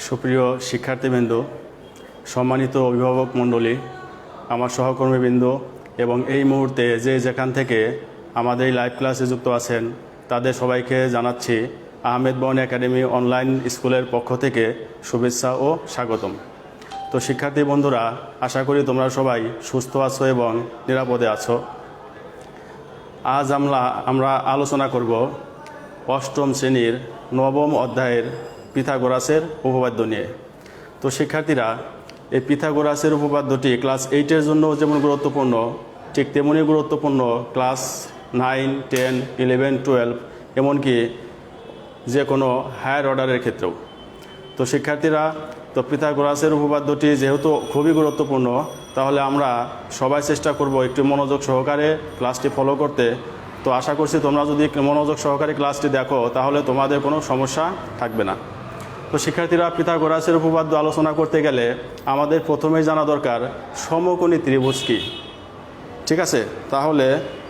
সুপ্রিয় শিক্ষার্থীবৃন্দ, সম্মানিত অভিভাবক মণ্ডলী, আমার সহকর্মীবৃন্দ এবং এই মুহূর্তে যে যেখান থেকে আমাদের এই লাইভ ক্লাসে যুক্ত আছেন তাদের সবাইকে জানাচ্ছি আহমেদ বন একাডেমি অনলাইন স্কুলের পক্ষ থেকে শুভেচ্ছা ও স্বাগতম। তো শিক্ষার্থী বন্ধুরা, আশা করি তোমরা সবাই সুস্থ আছো এবং নিরাপদে আছো। আজ আমরা আলোচনা করব অষ্টম শ্রেণীর নবম অধ্যায়ের পিথাগোরাসের উপপাদ্য নিয়ে। তো শিক্ষার্থীরা, এই পিথাগোরাসের উপপাদ্যটি ক্লাস 8-এর জন্য যেমন গুরুত্বপূর্ণ, ঠিক তেমনই গুরুত্বপূর্ণ ক্লাস 9, 10, 11, 12 এমনকি যে কোনো হায়ার অর্ডারের ক্ষেত্রেও। তো শিক্ষার্থীরা, তো পিথাগোরাসের উপপাদ্যটি যেহেতু খুবই গুরুত্বপূর্ণ, তাহলে আমরা সবাই চেষ্টা করব একটু মনোযোগ সহকারে ক্লাসটি ফলো করতে। তো আশা করছি তোমরা যদি মনোযোগ সহকারে ক্লাসটি দেখো তাহলে তোমাদের কোনো সমস্যা থাকবে না। তো শিক্ষার্থীরা, পিথাগোরাসের উপপাদ্য আলোচনা করতে গেলে আমাদের প্রথমেই জানা দরকার সমকোণী ত্রিভুজ কী। ঠিক আছে, তাহলে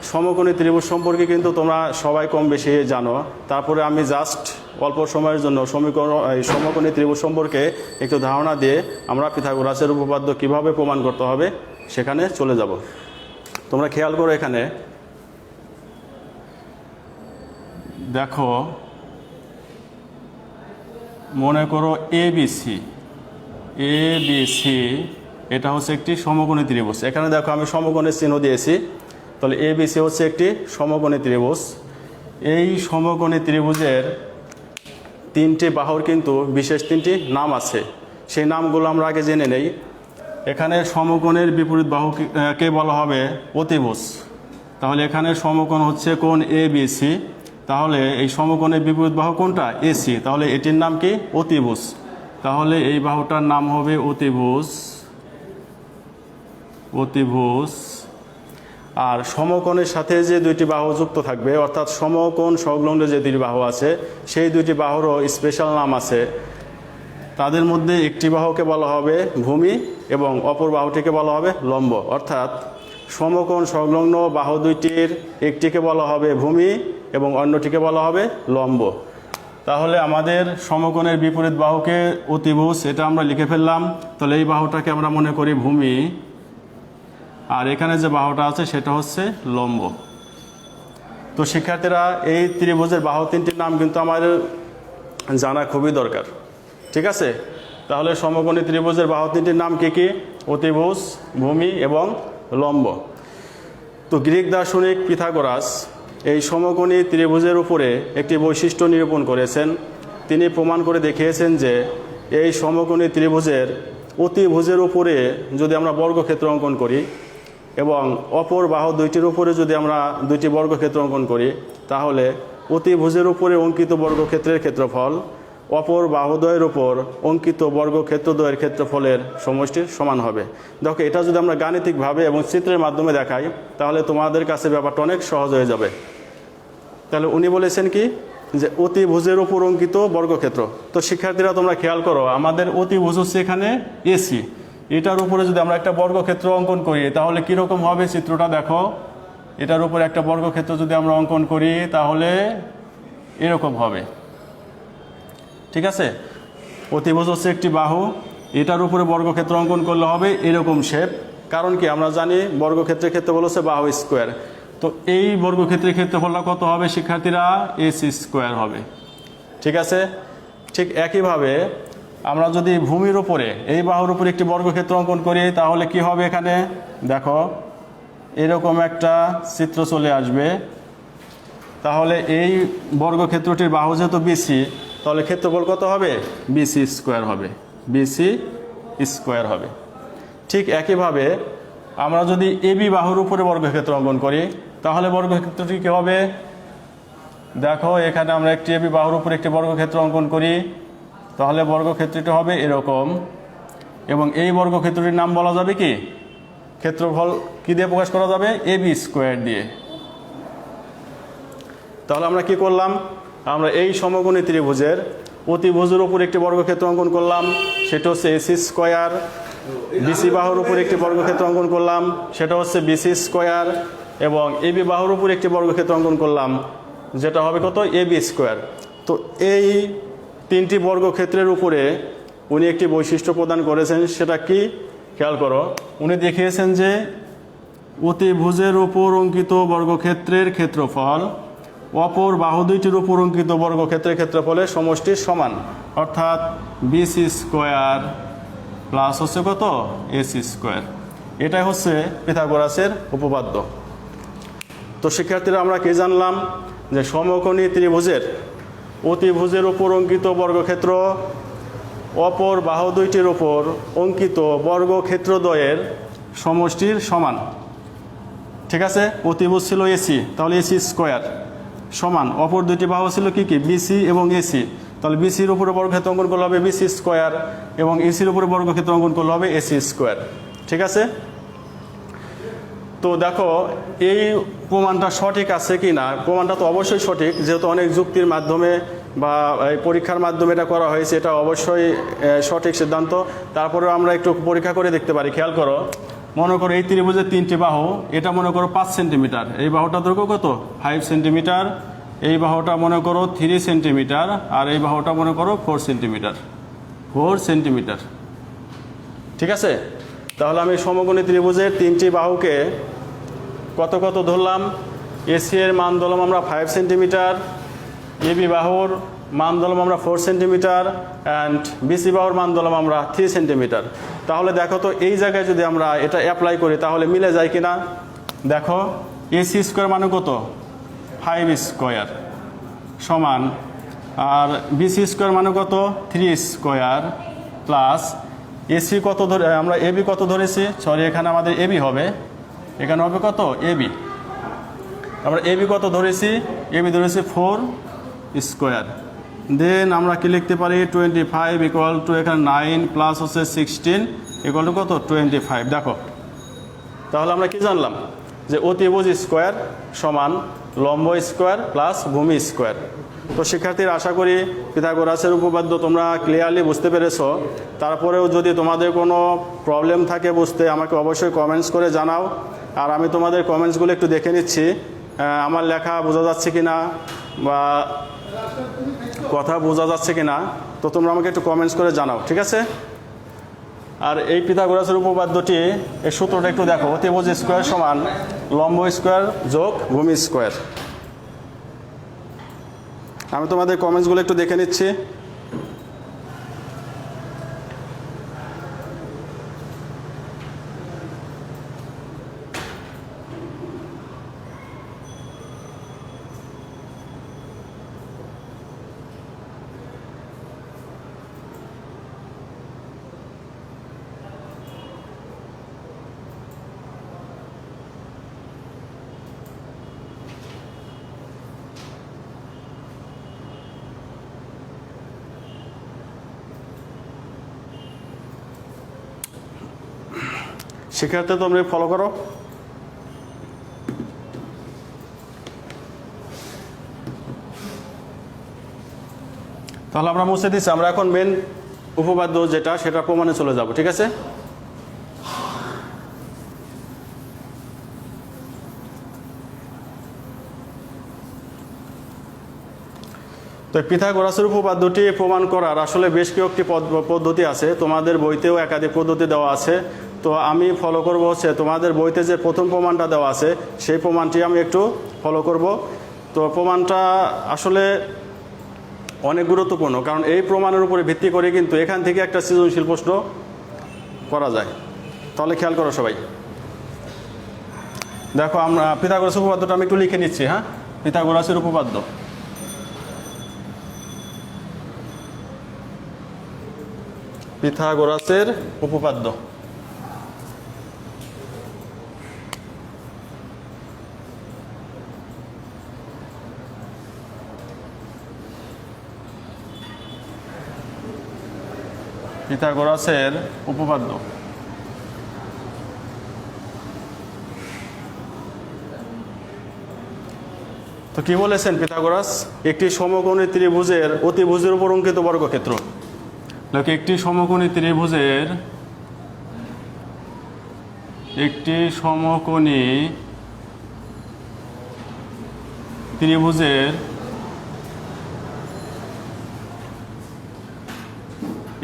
সমকোণী ত্রিভুজ সম্পর্কে কিন্তু তোমরা সবাই কম বেশি জানো। তারপরে আমি জাস্ট অল্প সময়ের জন্য সমকোণী ত্রিভুজ সম্পর্কে একটু ধারণা দিয়ে আমরা পিথাগোরাসের উপপাদ্য কিভাবে প্রমাণ করতে হবে সেখানে চলে যাব। তোমরা খেয়াল করো, এখানে দেখো, মনে করো এবিসি এটা হচ্ছে একটি সমকোণী ত্রিভুজ। এখানে দেখো আমি সমকোণের চিহ্ন দিয়েছি। তাহলে এবিসি হচ্ছে একটি সমকোণী ত্রিভুজ। এই সমকোণী ত্রিভুজের তিনটি বাহুর কিন্তু বিশেষ তিনটি নাম আছে। সেই নামগুলো আমরা আগে জেনে নেই। এখানে সমকোণের বিপরীত বাহুকে বলা হবে অতিভুজ। তাহলে এখানে সমকোণ হচ্ছে কোণ এবিসি, তাহলে এই সমকোণের বিপরীত বাহু কোনটা? এসি। তাহলে এটির নাম কি? অতিভুজ। তাহলে এই বাহুটার নাম হবে অতিভুজ। আর সমকোণের সাথে যে দুইটি বাহু যুক্ত থাকবে, অর্থাৎ সমকোণ সংলগ্ন যে দুইটি বাহু আছে সেই দুইটি বাহুরও স্পেশাল নাম আছে। তাদের মধ্যে একটি বাহুকে বলা হবে ভূমি এবং অপর বাহুটিকে বলা হবে লম্ব। অর্থাৎ সমকোণ সংলগ্ন বাহু দুইটির একটিকে বলা হবে ভূমি এবং অন্যটিকে বলা হবে লম্ব। তাহলে আমাদের সমকোণের বিপরীত বাহুকে অতিভুজ, এটা আমরা লিখে ফেললাম। তাহলে এই বাহুটাকে আমরা মনে করি ভূমি, আর এখানে যে বাহুটা আছে সেটা হচ্ছে লম্ব। তো শিক্ষার্থীরা, এই ত্রিভুজের বাহু তিনটির নাম কিন্তু আমাদের জানা খুবই দরকার। ঠিক আছে, তাহলে সমকোণী ত্রিভুজের বাহু তিনটির নাম কি কি? অতিভুজ, ভূমি এবং লম্ব। তো গ্রিক দার্শনিক পিথাগোরাস এই সমকোণী ত্রিভুজের উপরে একটি বৈশিষ্ট্য নিরূপণ করেছেন। তিনি প্রমাণ করে দেখিয়েছেন যে এই সমকোণী ত্রিভুজের অতিভুজের উপরে যদি আমরা বর্গক্ষেত্র অঙ্কন করি এবং অপর বাহু দুইটির উপরে যদি আমরা দুইটি বর্গক্ষেত্র অঙ্কন করি, তাহলে অতিভুজের উপরে অঙ্কিত বর্গক্ষেত্রের ক্ষেত্রফল অপর বাহুদ্বয়ের উপর অঙ্কিত বর্গক্ষেত্রদ্বয়ের ক্ষেত্রফলের সমষ্টির সমান হবে। দেখো, এটা যদি আমরা গাণিতিকভাবে এবং চিত্রের মাধ্যমে দেখাই তাহলে তোমাদের কাছে ব্যাপারটা অনেক সহজ হয়ে যাবে। তাহলে উনি বলেছেন কি, যে অতিভুজের উপর অঙ্কিত বর্গক্ষেত্র। তো শিক্ষার্থীরা, তোমরা খেয়াল করো, আমাদের অতিভুজ হচ্ছে এখানে এসি। এটার উপরে যদি আমরা একটা বর্গক্ষেত্র অঙ্কন করি তাহলে কীরকম হবে চিত্রটা দেখো। এটার উপরে একটা বর্গক্ষেত্র যদি আমরা অঙ্কন করি তাহলে এরকম হবে। ঠিক আছে, অতিভুজ হচ্ছে একটি বাহু, এটার উপরে বর্গক্ষেত্র অঙ্কন করলে হবে এরকম শেপ। কারণ কি, আমরা জানি বর্গক্ষেত্রের ক্ষেত্রফল হচ্ছে বাহু স্কোয়ার। তো এই বর্গক্ষেত্রের ক্ষেত্রফলটা কত হবে শিক্ষার্থীরা? এস স্কোয়ার হবে। ঠিক আছে, ঠিক একইভাবে আমরা যদি ভূমির উপরে এই বাহুর উপরে একটি বর্গক্ষেত্র অঙ্কন করি তাহলে কি হবে? এখানে দেখো এরকম একটা চিত্র চলে আসবে। তাহলে এই বর্গক্ষেত্রটির বাহু যেহেতু বিসি, তাহলে ক্ষেত্রফল কত হবে? বিসি স্কোয়ার হবে। ঠিক একইভাবে আমরা যদি এবি বাহুর উপরে বর্গক্ষেত্র অঙ্কন করি তাহলে বর্গক্ষেত্রটি কী হবে? দেখো, এখানে আমরা একটি এবি বাহুর উপরে একটি বর্গক্ষেত্র অঙ্কন করি, তাহলে বর্গক্ষেত্রটি হবে এরকম। এবং এই বর্গক্ষেত্রটির নাম বলা যাবে কি? ক্ষেত্রফল কি দিয়ে প্রকাশ করা যাবে? এবি স্কোয়ার দিয়ে। তাহলে আমরা কি করলাম? আমরা এই সমকোণী ত্রিভুজের অতিভুজের উপর একটি বর্গক্ষেত্র অঙ্কন করলাম, সেটা হচ্ছে এসি স্কোয়ার। বিসি বাহুর উপর একটি বর্গক্ষেত্র অঙ্কন করলাম, সেটা হচ্ছে বিসি স্কোয়ার। এবং এবি বাহুর উপর একটি বর্গক্ষেত্র অঙ্কন করলাম, যেটা হবে কত? AB square. তো এই তিনটি বর্গক্ষেত্রের উপরে উনি একটি বৈশিষ্ট্য প্রদান করেছেন, সেটা কি খেয়াল করো। উনি দেখিয়েছেন যে অতিভুজের উপর অঙ্কিত বর্গক্ষেত্রের ক্ষেত্রফল অপর বাহু দুইটির উপর অঙ্কিত বর্গক্ষেত্রের ক্ষেত্রফলের সমষ্টির সমান, অর্থাৎ বিসি স্কোয়ার প্লাস হচ্ছে কত এসি স্কোয়ার। এটাই হচ্ছে পিথাগোরাসের উপপাদ্য। তো শিক্ষার্থীরা আমরা কি জানলাম যে সমকোণী ত্রিভুজের অতিভুজের উপর অঙ্কিত বর্গক্ষেত্র অপর বাহু দুইটির উপর অঙ্কিত বর্গক্ষেত্রদ্বয়ের সমষ্টির সমান। ঠিক আছে, অতিভুজ ছিল এসি, তাহলে এসি স্কোয়ার সমান অপর দুইটি বাহু ছিল কি কি বিসি এবং এসি, তাহলে বিসির উপরে বর্গক্ষেত্র অঙ্কন করলে হবে বিসি স্কোয়ার এবং এসির উপরে বর্গক্ষেত্র অঙ্কন করলে হবে এসি স্কোয়ার। ঠিক আছে, তো দেখো এই প্রমাণটা সঠিক আছে কি না। প্রমাণটা তো অবশ্যই সঠিক, যেহেতু অনেক যুক্তির মাধ্যমে বা পরীক্ষার মাধ্যমে এটা করা হয়েছে, এটা অবশ্যই সঠিক সিদ্ধান্ত। তারপরেও আমরা একটু পরীক্ষা করে দেখতে পারি। খেয়াল করো, মনে করো এই ত্রিভুজের তিনটি বাহু, এটা মনে করো 5 সেন্টিমিটার, এই বাহুটা দৈর্ঘ্য কত 5 সেন্টিমিটার, এই বাহুটা মনে করো 3 সেন্টিমিটার, আর এই বাহুটা মনে করো 4 সেন্টিমিটার। ঠিক আছে, তাহলে আমি সমকোণী ত্রিভুজের তিনটি বাহুকে কত কত ধরলাম। এসি এর মান ধরলাম আমরা 5 সেন্টিমিটার, এবি বাহুর মান ধরলাম আমরা 4 সেন্টিমিটার, অ্যান্ড বিসি বাহুর মান ধরলাম আমরা 3 সেন্টিমিটার। তাহলে দেখো তো এই জায়গায় যদি আমরা এটা অ্যাপ্লাই করি তাহলে মিলে যায় কিনা। দেখো এসি স্কোয়ার মানে কত 5 স্কোয়ার সমান, আর বিসি স্কোয়ার মানে কত 3 স্কোয়ার প্লাস এসি কত ধরে আমরা এবি কত ধরেছি, সরি এখানে আমাদের এবি হবে, এখানে হবে কত এবি, আমরা এবি কত ধরেছি, এবি ধরেছি 4 স্কোয়ার। দেন আমরা কি লিখতে পারি 25 ইকুয়াল টু এখানে 9 প্লাস হচ্ছে 16 ইকুয়াল টু কত 25। দেখো তাহলে আমরা কি জানলাম যে অতিভুজ স্কোয়ার সমান লম্ব স্কোয়ার প্লাস ভূমি স্কোয়ার। তো শিক্ষার্থীরা আশা করি পিথাগোরাসের উপপাদ্য তোমরা ক্লিয়ারলি বুঝতে পেরেছো। তারপরেও যদি তোমাদের কোনো প্রবলেম থাকে বুঝতে, আমাকে অবশ্যই কমেন্টস করে জানাও। আর আমি তোমাদের কমেন্টসগুলো একটু দেখে নিচ্ছি, আমার লেখা বোঝা যাচ্ছে কিনা বা কথা বোঝা যাচ্ছে কিনা, তো তোমরা আমাকে একটু কমেন্টস করে জানাও। ঠিক আছে, আর এই পিথাগোরাসের উপপাদ্যটি এই সূত্রটা একটু দেখো, অতিভুজ স্কোয়ার সমান লম্ব স্কোয়ার যোগ ভূমি স্কোয়ার। আমি তোমাদের কমেন্টসগুলো একটু দেখে নিচ্ছি। শিক্ষার্থী তোমরা ফলো করো। তাহলে আমরা মুছে দিচ্ছি, আমরা এখন মেন উপপাদ্য যেটা সেটা প্রমাণে চলে যাব। ঠিক আছে, তো পিথাগোরাসের উপপাদ্যটি প্রমাণ করার আসলে বেশ কয়েকটি পদ্ধতি আছে, তোমাদের বইতেও একাধিক পদ্ধতি দেওয়া আছে। তো আমি ফলো করব হচ্ছে তোমাদের বইতে যে প্রথম প্রমাণটা দেওয়া আছে সেই প্রমাণটি আমি একটু ফলো করব। তো প্রমাণটা আসলে অনেক গুরুত্বপূর্ণ, কারণ এই প্রমাণের উপরে ভিত্তি করে কিন্তু এখান থেকে একটা সৃজনশীল প্রশ্ন করা যায়। তাহলে খেয়াল করো সবাই। দেখো আমরা পিথাগোরাসের উপপাদ্যটা আমি একটু লিখে নিচ্ছি। হ্যাঁ, পিথাগোরাসের উপপাদ্য। পিথাগোরাসের উপপাদ্য পিথাগোরাসের উপপাদ্য। তো কি বলেছেন পিথাগোরাস, একটি সমকোণী ত্রিভুজের অতিভুজের উপর অঙ্কিত বর্গক্ষেত্র। একটি সমকোণী ত্রিভুজের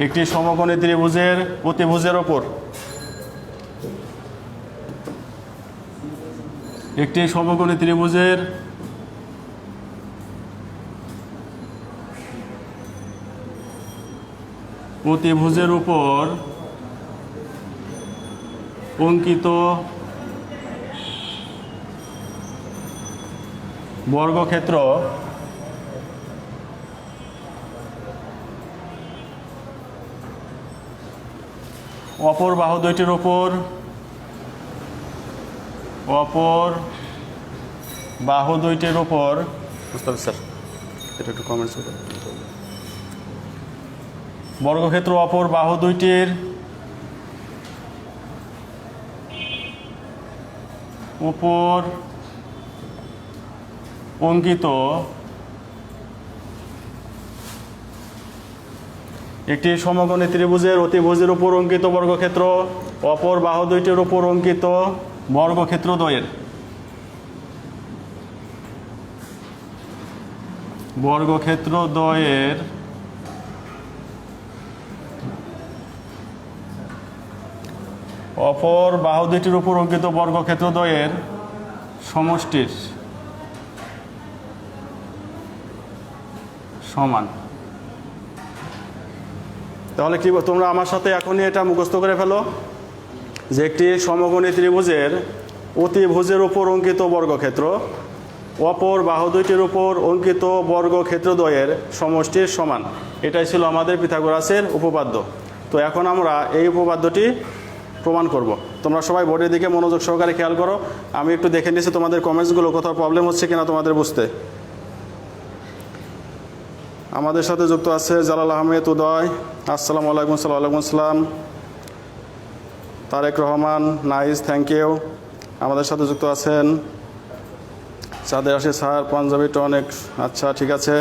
একটি সমকোণী ত্রিভুজের অতিভুজের ওপর একটি সমকোণী ত্রিভুজের অতিভুজের উপর অঙ্কিত বর্গক্ষেত্র অপর বাহু দুইটির উপর স্যার এটা একটু কমেন্টস করুন। বর্গক্ষেত্র অপর বাহু দুইটির উপর অঙ্কিত একটি সমকোণী ত্রিভুজের অতিভুজের উপর অঙ্কিত বর্গক্ষেত্র অপর বাহু দুইটির উপর অঙ্কিত বর্গক্ষেত্র দ্বয়ের অপর বাহু দুইটির উপর অঙ্কিত বর্গক্ষেত্র দ্বয়ের সমষ্টির সমান। তাহলে কি তোমরা আমার সাথে এখনই এটা মুখস্থ করে ফেলো যে একটি সমকোণী ত্রিভুজের অতিভুজের উপর অঙ্কিত বর্গক্ষেত্র অপর বাহু দুইটির উপর অঙ্কিত বর্গক্ষেত্রদ্বয়ের সমষ্টির সমান। এটাই ছিল আমাদের পিথাগোরাসের উপপাদ্য। তো এখন আমরা এই উপপাদ্যটি প্রমাণ করব। তোমরা সবাই বোর্ডের দিকে মনোযোগ সহকারে খেয়াল করো। আমি একটু দেখে নিচ্ছি তোমাদের কমেন্টসগুলো কোথাও প্রবলেম হচ্ছে কিনা তোমাদের বুঝতে। আমাদের সাথে যুক্ত আছে জালাল আহমেদ উদয়, আসসালামু আলাইকুম। ওয়ালাইকুম আসসালাম। Tarek Rahman, nice, thank you. আমাদের সাথে যুক্ত আছেন সাদের আসি স্যার, পাঞ্জাবিটা অনেক আচ্ছা, ঠিক আছে।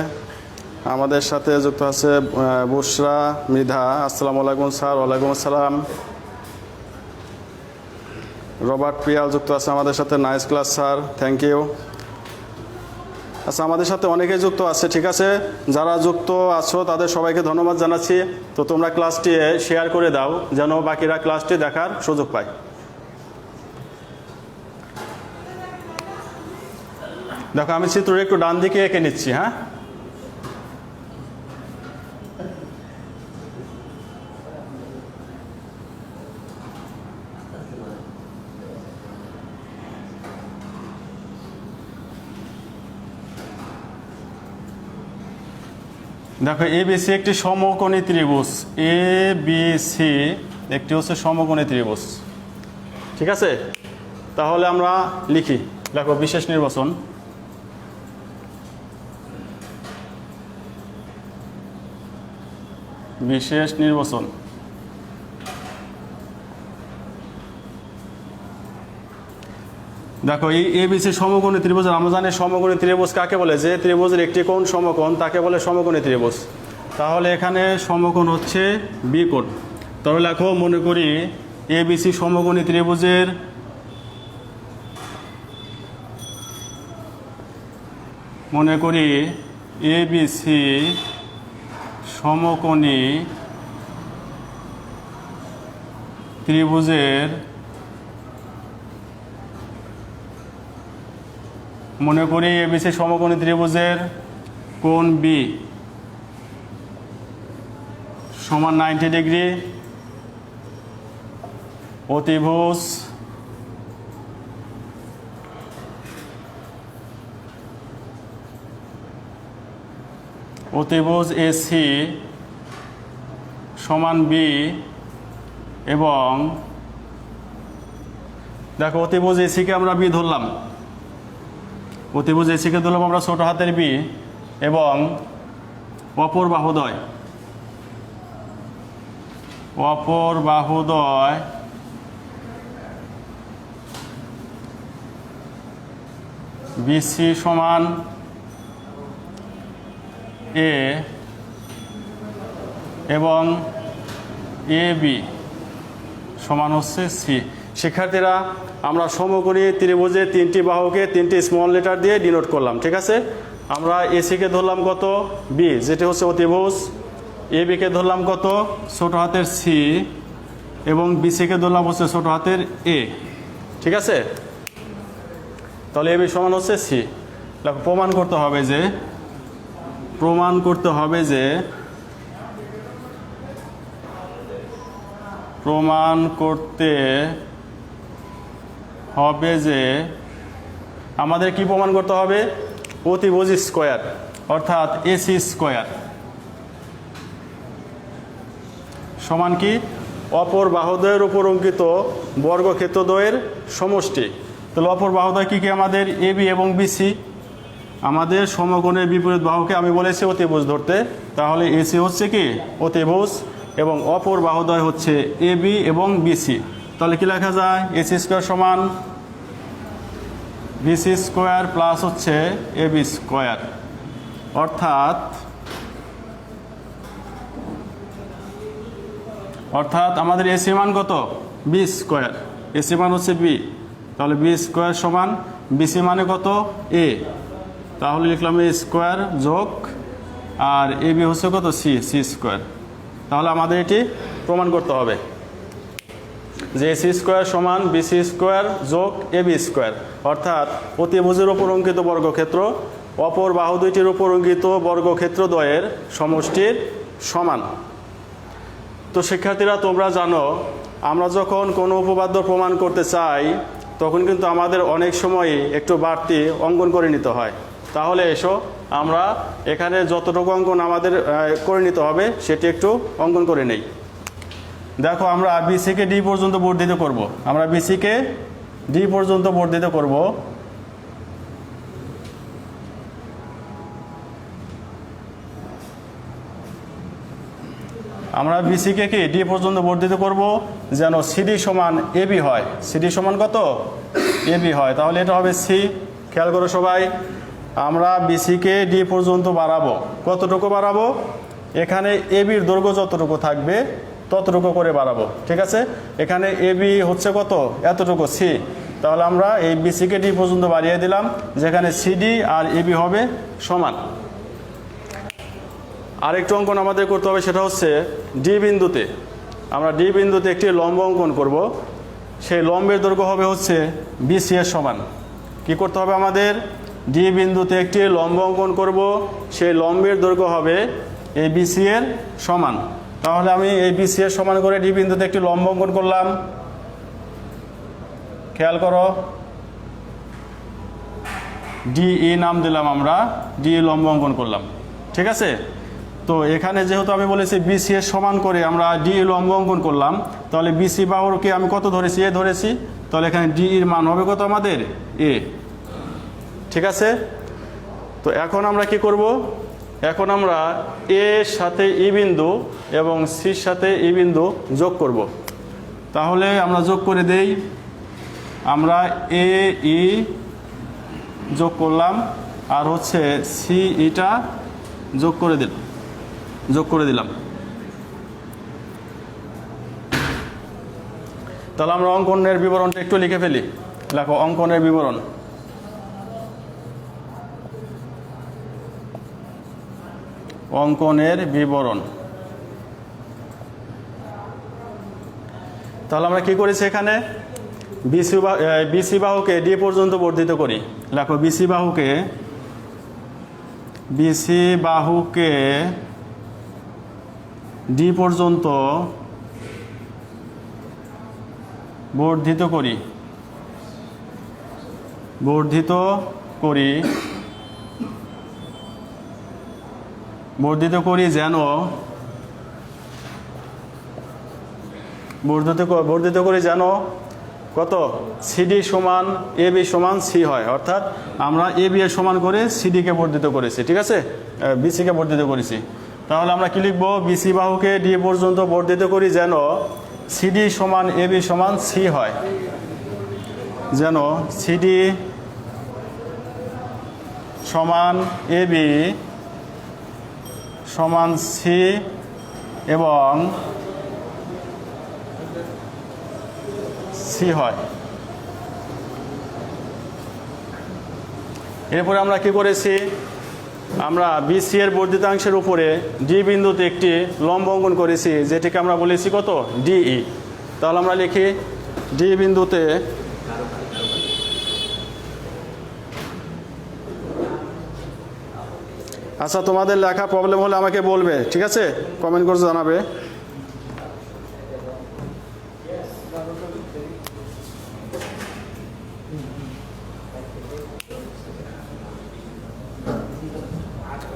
আমাদের সাথে যুক্ত আছে বুশরা মৃধা, আসসালামু আলাইকুম স্যার। ওয়ালাইকুম আসসালাম। রবার্ট পিয়াল যুক্ত আছে আমাদের সাথে, nice class sir, thank you. আচ্ছা, আমাদের সাথে অনেকেই যুক্ত আছে, ঠিক আছে। যারা যুক্ত আছো তাদের সবাইকে ধন্যবাদ জানাচ্ছি। তো তোমরা ক্লাসটি শেয়ার করে দাও যেন বাকিরা ক্লাসটি দেখার সুযোগ পায়। দেখো, আমি চিত্রটা একটু ডান দিকে এঁকে নিচ্ছি। হ্যাঁ, দেখো, এবিসি একটি সমকোণী ত্রিভুজ। এবিসি একটি হচ্ছে সমকোণী ত্রিভুজ, ঠিক আছে। তাহলে আমরা লিখি, দেখো, বিশেষ নির্বাচন। বিশেষ নির্বাচন দেখো, এই এবিসি সমকোণী ত্রিভুজ। আমরা জানি সমকোণী ত্রিভুজ কাকে বলে, যে ত্রিভুজের একটি কোণ সমকোণ তাকে বলে সমকোণী ত্রিভুজ। তাহলে এখানে সমকোণ হচ্ছে বি কোণ। তাহলে লেখো, মনে করি এবিসি সমকোণী ত্রিভুজের এবিসি সমকোণী ত্রিভুজের এবিসি সমকোণী ত্রিভুজের কোণ বি সমান 90 ডিগ্রি। অতিভুজ এসি সমান বি এবং দেখো, অতিভুজ এসিকে আমরা বি ধরলাম, অতিভুজ এসিকে ধরলাম আমরা ছোট হাতের বি, এবং অপর বাহুদ্বয় বিসি সমান এ এবং এ বি সমান হচ্ছে সি। শিক্ষার্থীরা, আমরা সমকোণী ত্রিভুজের তিনটি বাহুকে তিনটি স্মল লেটার দিয়ে ডিনোট করলাম, ঠিক আছে। আমরা এসিকে ধরলাম কত, বি, যেটি হচ্ছে অতিভুজ। এ বিকে ধরলাম কত, ছোট হাতের সি, এবং বিসিকে ধরলাম হচ্ছে ছোট হাতের এ। ঠিক আছে, তাহলে এ বি সমান হচ্ছে সি। প্রমাণ করতে হবে যে আমাদের কি প্রমাণ করতে হবে, অতিভুজ স্কয়ার অর্থাৎ এসি স্কয়ার সমান কি, অপর বাহুদ্বয়ের উপর অঙ্কিত বর্গক্ষেত্রদ্বয়ের সমষ্টি। তাহলে অপর বাহুদ্বয় কি কি আমাদের, এ বি এবং বিসি। আমাদের সমকোণের বিপরীত বাহুকে আমি বলেছি অতিভুজ ধরতে, তাহলে এসি হচ্ছে কি অতিভুজ এবং অপর বাহুদ্বয় হচ্ছে এ বি এবং বিসি। তাহলে কি লেখা যায়, এসি স্কয়ার সমান বিসি স্কয়ার প্লাস হচ্ছে এ বি স্কয়ার, অর্থাৎ আমাদের এসি মান কত, বি স্কয়ার, এসি মান হচ্ছে বি, তাহলে বি স্কয়ার সমান বিসি মানে কত, এ, তাহলে লিখলাম এ স্কয়ার যোগ আর এ বি হচ্ছে কত, সি, সি স্কয়ার। তাহলে আমাদের এটি প্রমাণ করতে হবে যে এসি স্কয়ার সমান বিসি স্কয়ার যোগ এ বি স্কয়ার, অর্থাৎ অতিভুজের উপর অঙ্কিত বর্গক্ষেত্র অপর বাহু দুইটির উপর অঙ্কিত বর্গক্ষেত্রদ্বয়ের সমষ্টির সমান। তো শিক্ষার্থীরা, তোমরা জানো আমরা যখন কোনো উপপাদ্য প্রমাণ করতে চাই তখন কিন্তু আমাদের অনেক সময়ই একটু বাড়তি অঙ্কন করে নিতে হয়। তাহলে এসো আমরা এখানে যতটুকু অঙ্কন আমাদের করে নিতে হবে সেটি একটু অঙ্কন করে নেই। দেখো, আমরা বিসিকে ডি পর্যন্ত বর্ধিত করব, আমরা বিসিকে ডি পর্যন্ত বর্ধিত করব। আমরা বিসিকে কি ডি পর্যন্ত বর্ধিত করব যেন সিডি সমান এবি হয়। সিডি সমান কত, এবি হয়, তাহলে এটা হবে সি। খেয়াল করো সবাই, আমরা বিসিকে ডি পর্যন্ত বাড়াবো। কতটুকু বাড়াবো, এখানে এবির দৈর্ঘ্য যতটুকু থাকবে ততটুকু করে বাড়াবো। ঠিক আছে, এখানে এবি হচ্ছে কত, এতটুকু সি, তাহলে আমরা এই বিসিকে ডি পর্যন্ত বাড়িয়ে দিলাম, যেখানে সিডি আর এবি হবে সমান। আরেকটু অঙ্কন আমাদের করতে হবে, সেটা হচ্ছে ডি বিন্দুতে। আমরা ডি বিন্দুতে একটি লম্ব অঙ্কন করব, সেই লম্বের দৈর্ঘ্য হবে হচ্ছে বিসি এর সমান। কি করতে হবে আমাদের, ডি বিন্দুতে একটি লম্ব অঙ্কন করব, সেই লম্বের দৈর্ঘ্য হবে এই বিসি এর সমান। তাহলে আমি এই বিসি এর সমান করে ডি বিন্দুতে একটি লম্ব অঙ্কন করলাম। খেয়াল করো, ডিই নাম দিলাম, আমরা ডি লম্ব অঙ্কন করলাম। ঠিক আছে, তো এখানে যেহেতু আমি বলেছি বিসি এর সমান করে আমরা ডি লম্ব অঙ্কন করলাম, তাহলে বিসি বাহুরকে আমি কত ধরেছি, এ ধরেছি, তাহলে এখানে ডি এর মান হবে কত আমাদের, এ। ঠিক আছে, তো এখন আমরা কি করব, এখন আমরা এর সাথে ই বিন্দু এবং সির সাথে ই বিন্দু যোগ করব। তাহলে আমরা যোগ করে দেই, আমরা এ ই যোগ করলাম আর হচ্ছে সি ইটা যোগ করে দিলাম। তাহলে আমরা অঙ্কনের বিবরণটা একটু লিখে ফেলি। লেখো অঙ্কনের বিবরণ। অঙ্কনের বিবরণ। তাহলে আমরা কি করেছি, এখানে বিসি বাহুকে ডি পর্যন্ত বর্ধিত করি। লেখো বিসি বাহুকে ডি পর্যন্ত বর্ধিত করি যেন কত, সিডি সমান এ বি সমান সি হয়, অর্থাৎ আমরা এ বি এর সমান করে সিডিকে বর্ধিত করেছি। ঠিক আছে, বিসিকে বর্ধিত করেছি। তাহলে আমরা কি লিখবো, বিসি বাহুকে ডি পর্যন্ত বর্ধিত করি যেন সিডি সমান এ বি সমান সি হয়, যেন সিডি সমান এ বি সমান সি এবং সি হয়। এরপরে আমরা কি করেছি, আমরা বিসি এর বর্ধিতাংশের উপরে ডি বিন্দুতে একটি লম্ব অঙ্কন করেছি, যেটিকে আমরা বলেছি কত, ডিই। তাহলে আমরা লিখি ডি বিন্দুতে আচ্ছা, তোমাদের লেখা প্রবলেম হলে আমাকে বলবে, ঠিক আছে, কমেন্ট করে জানাবে।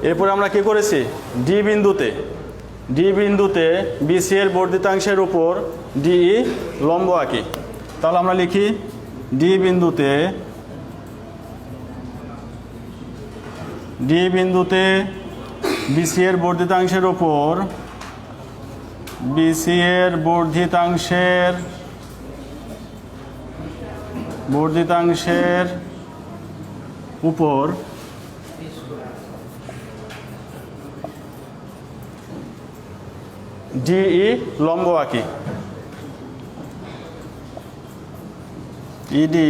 এরপরে আমরা কি করেছি, ডি বিন্দুতে বিসি এর বর্ধিতাংশের উপর ডিই লম্ব আঁকি। তাহলে আমরা লিখি ডি বিন্দুতে বিসি এর বর্ধিতাংশের উপর উপর ডিই লম্ব আঁকি। ইডি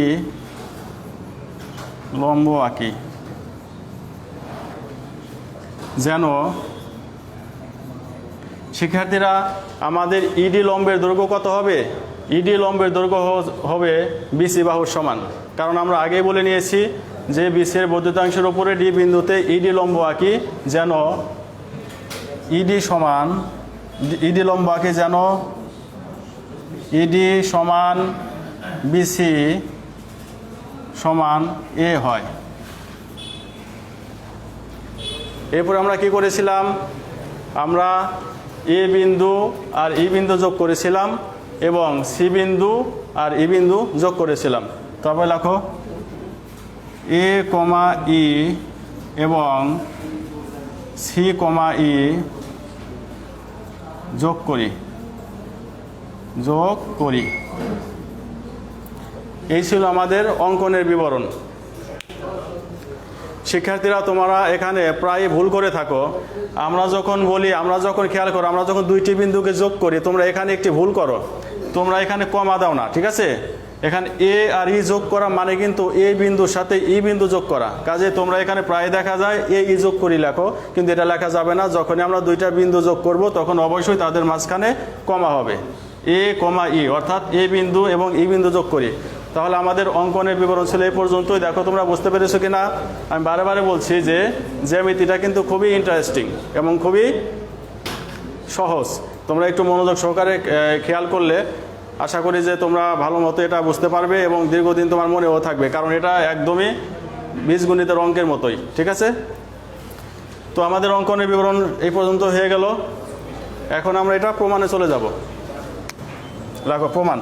লম্ব আঁকি যেন শিক্ষার্থীরা আমাদের ইডি লম্বের দৈর্ঘ্য কত হবে, ইডি লম্বের দৈর্ঘ্য হবে বিসি বাহুর সমান। কারণ আমরা আগেই বলে নিয়েছি যে বিসি এর বর্ধিতাংশের উপরে ডি বিন্দুতে ইডি লম্ব আঁকি যেন ইডি লম্ব আঁকি যেন ইডি সমান বিসি সমান এ হয়। এরপর আমরা কি করেছিলাম, আমরা এ বিন্দু আর ই বিন্দু যোগ করেছিলাম এবং সি বিন্দু আর ই বিন্দু যোগ করেছিলাম। তারপরে লেখো এ কমা ই এবং সি কমা ই যোগ করি। এই ছিল আমাদের অঙ্কনের বিবরণ। শিক্ষার্থীরা তোমরা এখানে প্রায় ভুল করে থাকো। আমরা যখন খেয়াল করো, আমরা যখন দুইটি বিন্দুকে যোগ করি, তোমরা এখানে একটি ভুল করো, তোমরা এখানে কমা দাও না, ঠিক আছে। এখানে এ আর ই যোগ করা মানে কিন্তু এ বিন্দুর সাথে ই বিন্দু যোগ করা। কাজে তোমরা এখানে প্রায় দেখা যায় এ ই যোগ করি লেখো, কিন্তু এটা লেখা যাবে না। যখনই আমরা দুইটা বিন্দু যোগ করব তখন অবশ্যই তাদের মাঝখানে কমা হবে, এ কমা ই, অর্থাৎ এ বিন্দু এবং ই বিন্দু যোগ করি। তাহলে আমাদের অঙ্কনের বিবরণ ছিল এই পর্যন্তই। দেখো তোমরা বুঝতে পেরেছো কিনা। আমি বারে বারে বলছি যে জ্যামিতিটা কিন্তু খুবই ইন্টারেস্টিং এবং খুবই সহজ। তোমরা একটু মনোযোগ সহকারে খেয়াল করলে আশা করি যে তোমরা ভালো মতো এটা বুঝতে পারবে এবং দীর্ঘদিন তোমার মনেও থাকবে, কারণ এটা একদমই বীজগণিতের অঙ্কের মতোই, ঠিক আছে। তো আমাদের অঙ্কনের বিবরণ এই পর্যন্ত হয়ে গেল। এখন আমরা এটা প্রমাণে চলে যাব। দেখো প্রমাণ।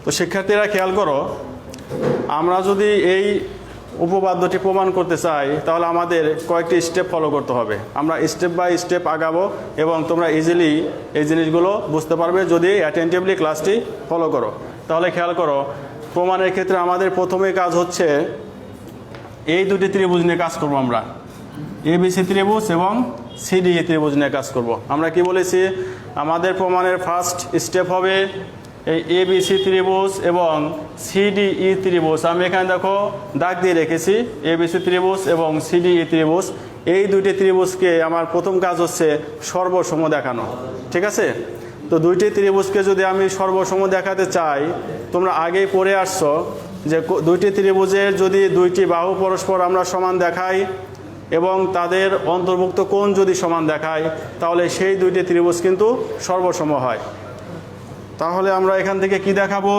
তো শিক্ষার্থীরা খেয়াল করো, আমরা যদি এই উপপাদ্যটি প্রমাণ করতে চাই তাহলে আমাদের কয়েকটি স্টেপ ফলো করতে হবে। আমরা স্টেপ বাই স্টেপ আগাবো এবং তোমরা ইজিলি এই জিনিসগুলো বুঝতে পারবে যদি অ্যাটেন্টিভলি ক্লাসটি ফলো করো। তাহলে খেয়াল করো, প্রমাণের ক্ষেত্রে আমাদের প্রথমে কাজ হচ্ছে এই দুটি ত্রিভুজ নিয়ে কাজ করব। আমরা এবিসি ত্রিভুজ এবং সিডিই ত্রিভুজ নিয়ে কাজ করব। আমরা কি বলেছি, আমাদের প্রমাণের ফার্স্ট স্টেপ হবে এই এবিসি ত্রিভুজ এবং সিডিই ত্রিভুজ। আমি এখানে দেখো দাগ দিয়ে রেখেছি, এবিসি ত্রিভুজ এবং সিডিই ত্রিভুজ। এই দুইটি ত্রিভুজকে আমার প্রথম কাজ হচ্ছে সর্বসম দেখানো, ঠিক আছে। তো দুইটি ত্রিভুজকে যদি আমি সর্বসম দেখাতে চাই, তোমরা আগেই পড়ে আসছো যে দুইটি ত্রিভুজের যদি দুইটি বাহু পরস্পর আমরা সমান দেখাই এবং তাদের অন্তর্ভুক্ত কোণ যদি সমান দেখায়, তাহলে সেই দুইটি ত্রিভুজ কিন্তু সর্বসম হয়। তাহলে আমরা এখান থেকে কি দেখাবো,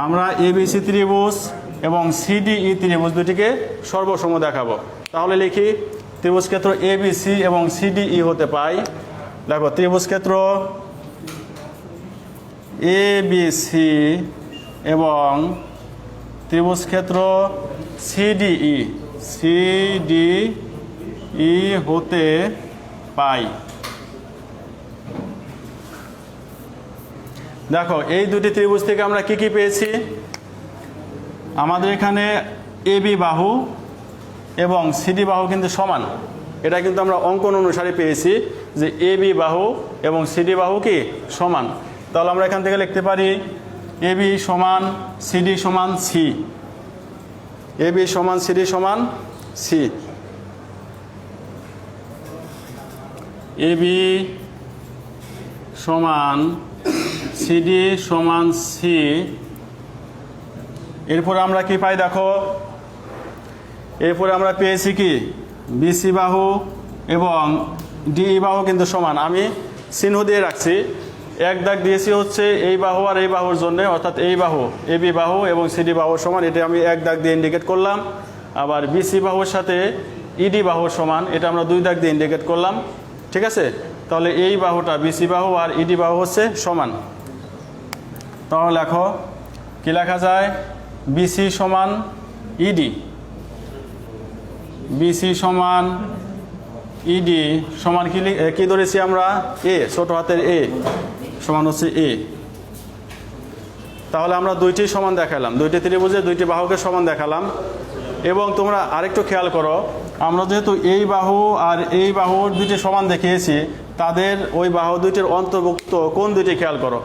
আমরা এবিসি ত্রিভুজ এবং সিডিই ত্রিভুজ দুটিকে সর্বসম দেখাবো। তাহলে লিখি ত্রিভুজ ক্ষেত্র এবিসি এবং সিডিই হতে পাই। দেখো ত্রিভুজ ক্ষেত্র এবিসি এবং ত্রিভুজ ক্ষেত্র সিডিই হতে পাই। দেখো এই দুটি ত্রিভুজ থেকে আমরা কি কি পেয়েছি, আমাদের এখানে এবি বাহু এবং সিডি বাহু কিন্তু সমান। এটা কিন্তু আমরা অঙ্কন অনুসারে পেয়েছি যে এবি বাহু এবং সিডি বাহু কি সমান। তাহলে আমরা এখান থেকে লিখতে পারি এবি সমান সিডি সমান সি, এবি সমান সিডি সমান সি, এবি সমান সিডি সমান সি। এরপরে আমরা কি পাই দেখো, এরপরে আমরা পেয়েছি কি বিসি বাহু এবং ডিই বাহু কিন্তু সমান। আমি চিহ্ন দিয়ে রাখছি, এক দাগ দিয়েছি হচ্ছে এই বাহু আর এই বাহুর জন্য, অর্থাৎ এই বাহু এবি বাহু এবং সিডি বাহু সমান, এটা আমি এক দাগ দিয়ে ইন্ডিকেট করলাম। আবার বিসি বাহুর সাথে ইডি বাহু সমান, এটা আমরা দুই দাগ দিয়ে ইন্ডিকেট করলাম। ঠিক আছে, তাহলে এই বাহুটা বিসি বাহু আর ইডি বাহু হচ্ছে সমান। তাহলে লেখো, কি লেখা যায়, বিসি সমান ইডি, বিসি সমান ইডি সমান কি ধরেছি আমরা, এ, ছোট হাতের এ সমান হচ্ছে এ। তাহলে আমরা দুইটি সমান দেখালাম, দুইটি ত্রিভুজে দুইটি বাহুকে সমান দেখালাম। এবং তোমরা আরেকটু খেয়াল করো, আমরা যেহেতু এই বাহু আর এই বাহুর দুইটি সমান দেখিয়েছি, তাদের ওই বাহু দুইটির অন্তর্ভুক্ত কোণ দুইটি খেয়াল করো।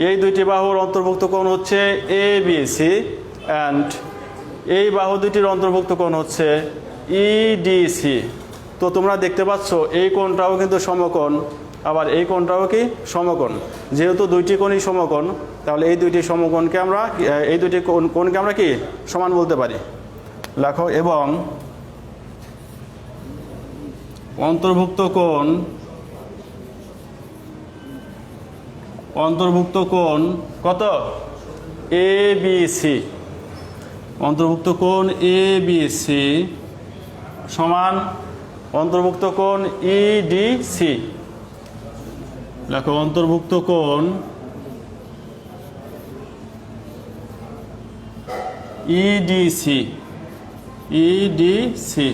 এই দুইটি বাহুর অন্তর্ভুক্ত কোণ হচ্ছে এ বি সি, অ্যান্ড এই বাহু দুইটির অন্তর্ভুক্ত কোণ হচ্ছে ইডিসি। তো তোমরা দেখতে পাচ্ছ এই কোণটাও কিন্তু সমকোণ, আবার এই কোণটাও কি সমকোণ। যেহেতু দুইটি কোণই সমকোণ, তাহলে এই দুইটি সমকোণকে আমরা, এই দুইটি কোণকে আমরা কি সমান বলতে পারি। লেখো, এবং অন্তর্ভুক্ত কোণ কত, এ বি সি, অন্তর্ভুক্ত কোণ এ বি সি সমান অন্তর্ভুক্ত কোণ ইডিসি। লেখো, অন্তর্ভুক্ত কোণ ইডিসি, ইডিসি।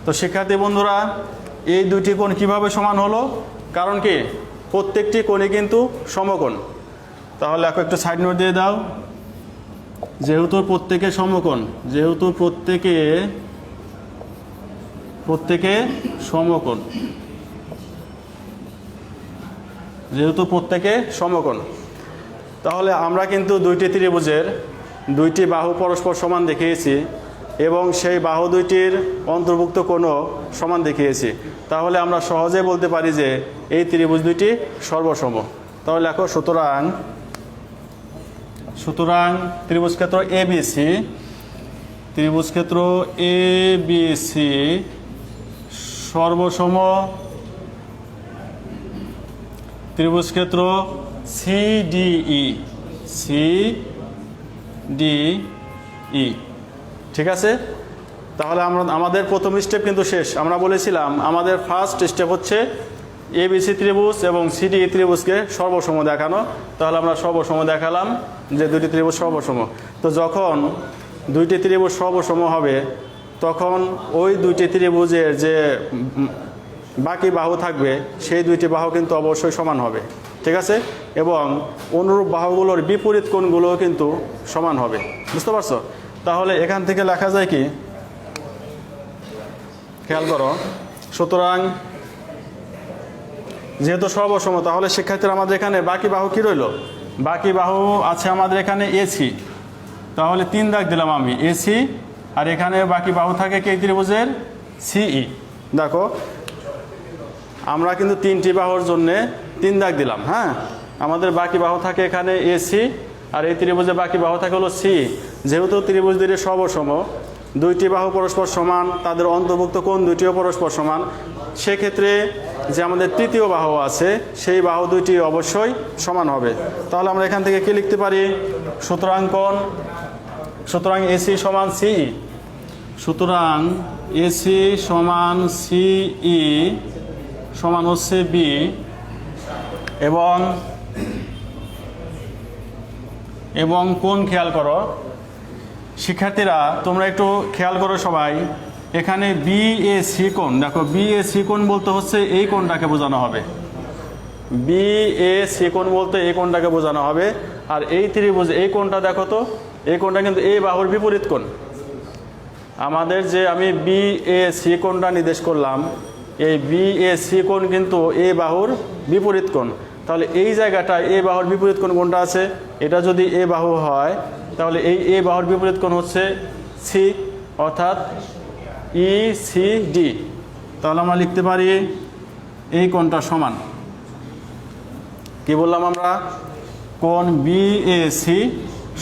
তো শিক্ষার্থী বন্ধুরা, এই দুইটি কোণ কিভাবে সমান হলো, কারণ কি প্রত্যেকটি কোণই কিন্তু সমকোণ। তাহলে এখন একটু সাইড নোট দিয়ে দাও, যেহেতু প্রত্যেকে সমকোণ, যেহেতু প্রত্যেকে সমকোণ, যেহেতু প্রত্যেকে সমকোণ, তাহলে আমরা কিন্তু দুইটি ত্রিভুজের দুইটি বাহু পরস্পর সমান দেখিয়েছি এবং সেই বাহু দুইটির অন্তর্ভুক্ত কোণও সমান দেখিয়েছি। তাহলে আমরা সহজে বলতে পারি যে এই ত্রিভুজ দুইটি সর্বসম। তাহলে লেখো, সুতরাং ত্রিভুজ ক্ষেত্র এবিসি, ত্রিভুজ ক্ষেত্র এবিসি সর্বসম ত্রিভুজ ক্ষেত্র সিডিই, সিডিই। ঠিক আছে, তাহলে আমাদের প্রথম স্টেপ কিন্তু শেষ। আমরা বলেছিলাম আমাদের ফার্স্ট স্টেপ হচ্ছে এবিসি ত্রিভুজ এবং সিডিই ত্রিভুজকে সর্বসম দেখানো। তাহলে আমরা সর্বসম দেখালাম যে দুটি ত্রিভুজ সর্বসম। তো যখন দুইটি ত্রিভুজ সর্বসম হবে, তখন ওই দুইটি ত্রিভুজের যে বাকি বাহু থাকবে সেই দুইটি বাহু কিন্তু অবশ্যই সমান হবে। ঠিক আছে, এবং অনুরূপ বাহুগুলোর বিপরীত কোণগুলোও কিন্তু সমান হবে। বুঝতে পারছো? তাহলে এখান থেকে লেখা যায় কি, খেয়াল করো, সুতরাং যেহেতু সর্বসম, তাহলে শিক্ষার্থীরা আমাদের এখানে বাকি বাহু কি রইল, বাকি বাহু আছে আমাদের এখানে এসি। তাহলে 3 দাগ দিলাম আমি এসি, আর এখানে বাকি বাহু থাকে কি ত্রিভুজের সিই। দেখো, আমরা কিন্তু 3টি বাহুর জন্যে 3 দাগ দিলাম। হ্যাঁ, আমাদের বাকি বাহু থাকে এখানে এসি, আর এই ত্রিভুজে বাকি বাহু থাকে হলো সি। যেহেতু ত্রিভুজ দুটি সর্বসম, দুইটি বাহু পরস্পর সমান, তাদের অন্তর্ভুক্ত কোণ দুইটিও পরস্পর সমান, সেক্ষেত্রে যে আমাদের তৃতীয় বাহু আছে সেই বাহু দুইটি অবশ্যই সমান হবে। তাহলে আমরা এখান থেকে কি লিখতে পারি, সুতরাং এসি সমান সিই, সুতরাং এসি সমান সিই সমান হচ্ছে বি, এবং কোণ খেয়াল করো শিক্ষার্থীরা, তোমরা একটু খেয়াল করো সবাই, এখানে বিএসি কোণ, দেখো বিএসি কোণ বলতে হচ্ছে এই কোণটাকে বোঝানো হবে, বিএসি কোণ বলতে এই কোণটাকে বোঝানো হবে। আর এই ত্রিভুজ এই কোণটা দেখো তো, এই কোণটা কিন্তু এই বাহুর বিপরীত কোণ। আমাদের যে আমি বিএসি কোণটা নির্দেশ করলাম, এই বি এ সি কোণ কিন্তু এ বাহুর বিপরীত কোণ। তাহলে এই জায়গাটায় এ বাহুর বিপরীত কোণ কোনটা আছে? এটা যদি এ বাহু হয় তাহলে এই এ বাহুর বিপরীত কোণ হচ্ছে সি, অর্থাৎ ই সি ডি। তাহলে আমরা লিখতে পারি এই কোণটা সমান, কি বললাম আমরা, কোণ বি এ সি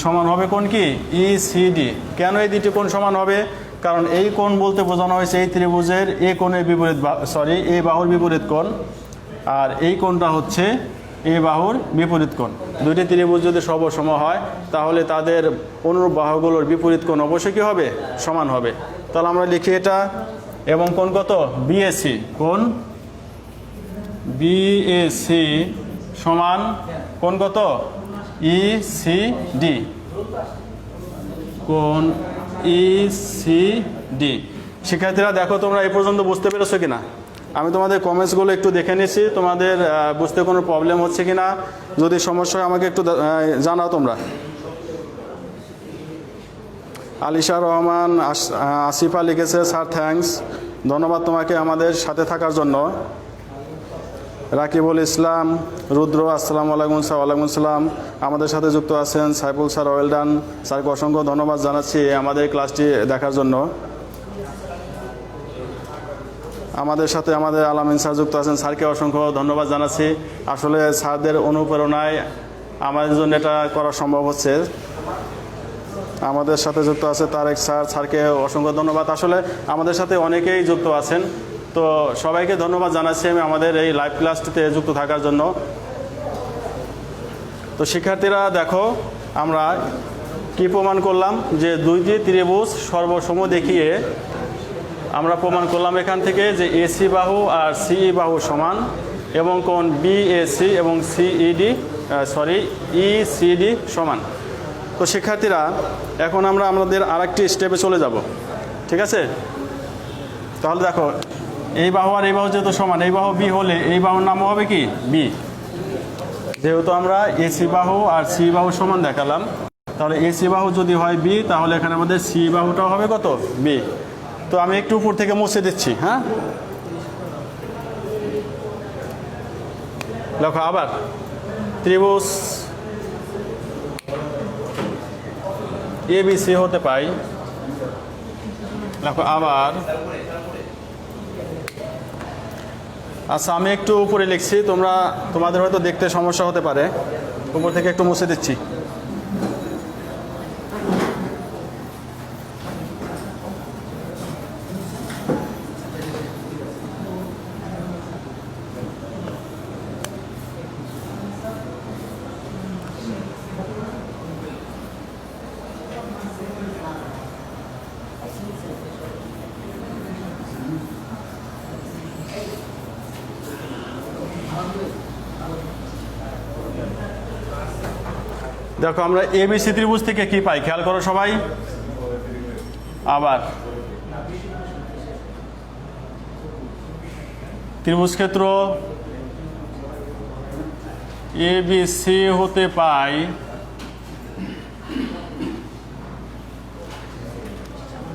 সমান হবে কোণ কি ই সি ডি। কেন এই দুটি কোণ সমান হবে? কারণ এই কোণ বলতে বোঝানো হয়েছে এই ত্রিভুজের এ কোণের বিপরীত, এ বাহুর বিপরীত কোণ, আর এই কোণটা হচ্ছে এ বাহুর বিপরীত কোণ। দুইটি ত্রিভুজ যদি সম হয় তাহলে তাদের অনুরূপ বাহুগুলোর বিপরীত কোণ অবশ্যই কী হবে? সমান হবে। তাহলে আমরা লিখি এটা, এবং কোণ কত? বিএসি, কোণ বিএসি সমান কোণ কত? ই সি ডি, কোণ ই সি ডি। শিক্ষার্থীরা দেখো তোমরা এই পর্যন্ত বুঝতে পেরেছো কিনা? আমি তোমাদের কমেন্টসগুলো একটু দেখে নিয়েছি, তোমাদের বুঝতে কোনো প্রবলেম হচ্ছে কিনা, যদি সমস্যা হয় আমাকে একটু জানাও তোমরা। আলিশা রহমান আসিফা লিখেছে, স্যার থ্যাঙ্কস, ধন্যবাদ তোমাকে আমাদের সাথে থাকার জন্য। রাকিবুল ইসলাম রুদ্র, আসসালামু আলাইকুম স্যার। ওয়ালাইকুম আসসালাম। আমাদের সাথে যুক্ত আছেন সাইফুল স্যার, ওয়েল ডান। স্যারকে অসংখ্য ধন্যবাদ জানাচ্ছি আমাদের ক্লাসটি দেখার জন্য। আমাদের সাথে আমাদের আলামিন স্যার যুক্ত আছেন, স্যারকে অসংখ্য ধন্যবাদ জানাচ্ছি। আসলে স্যারদের অনুপ্রেরণায় আমাদের জন্য এটা করা সম্ভব হচ্ছে। আমাদের সাথে যুক্ত আছে তারেক স্যার, স্যারকে অসংখ্য ধন্যবাদ। আসলে আমাদের সাথে অনেকেই যুক্ত আছেন, তো সবাইকে ধন্যবাদ জানাচ্ছি আমি আমাদের এই লাইভ ক্লাসটিতে যুক্ত থাকার জন্য। তো শিক্ষার্থীরা দেখো আমরা কি প্রমাণ করলাম, যে দুইটি ত্রিভুজ সর্বসম দেখিয়ে আমরা প্রমাণ করলাম এখান থেকে যে এসি বাহু আর সিই বাহু সমান, এবং কোণ বিএসি এবং ইসিডি সমান। তো শিক্ষার্থীরা এখন আমরা আমাদের আরেকটি স্টেপে চলে যাব, ঠিক আছে? তাহলে দেখো এই বাহু আর এই বাহু যেহেতু সমান, এই বাহু বি হলে এই বাহুর নাম হবে কি বি। যেহেতু আমরা এসি বাহু আর সি বাহু সমান দেখালাম, তাহলে এসি বাহু যদি হয় বি, তাহলে এখানে আমাদের সি বাহুটাও হবে কত? বি। তো আমি একটু উপর থেকে মুছে দিচ্ছি, হ্যাঁ। দেখো আবার ত্রিভুজ এবিসি হতে পাই। দেখো আবার, আচ্ছা আমি একটু উপরে লিখছি, তোমাদের হয়তো দেখতে সমস্যা হতে পারে, উপর থেকে একটু মুছে দিচ্ছি। দেখো আমরা এবিসি ত্রিভুজ থেকে কি পাই, খেয়াল করো সবাই। আবার ত্রিভুজ ক্ষেত্র এবিসি হতে পাই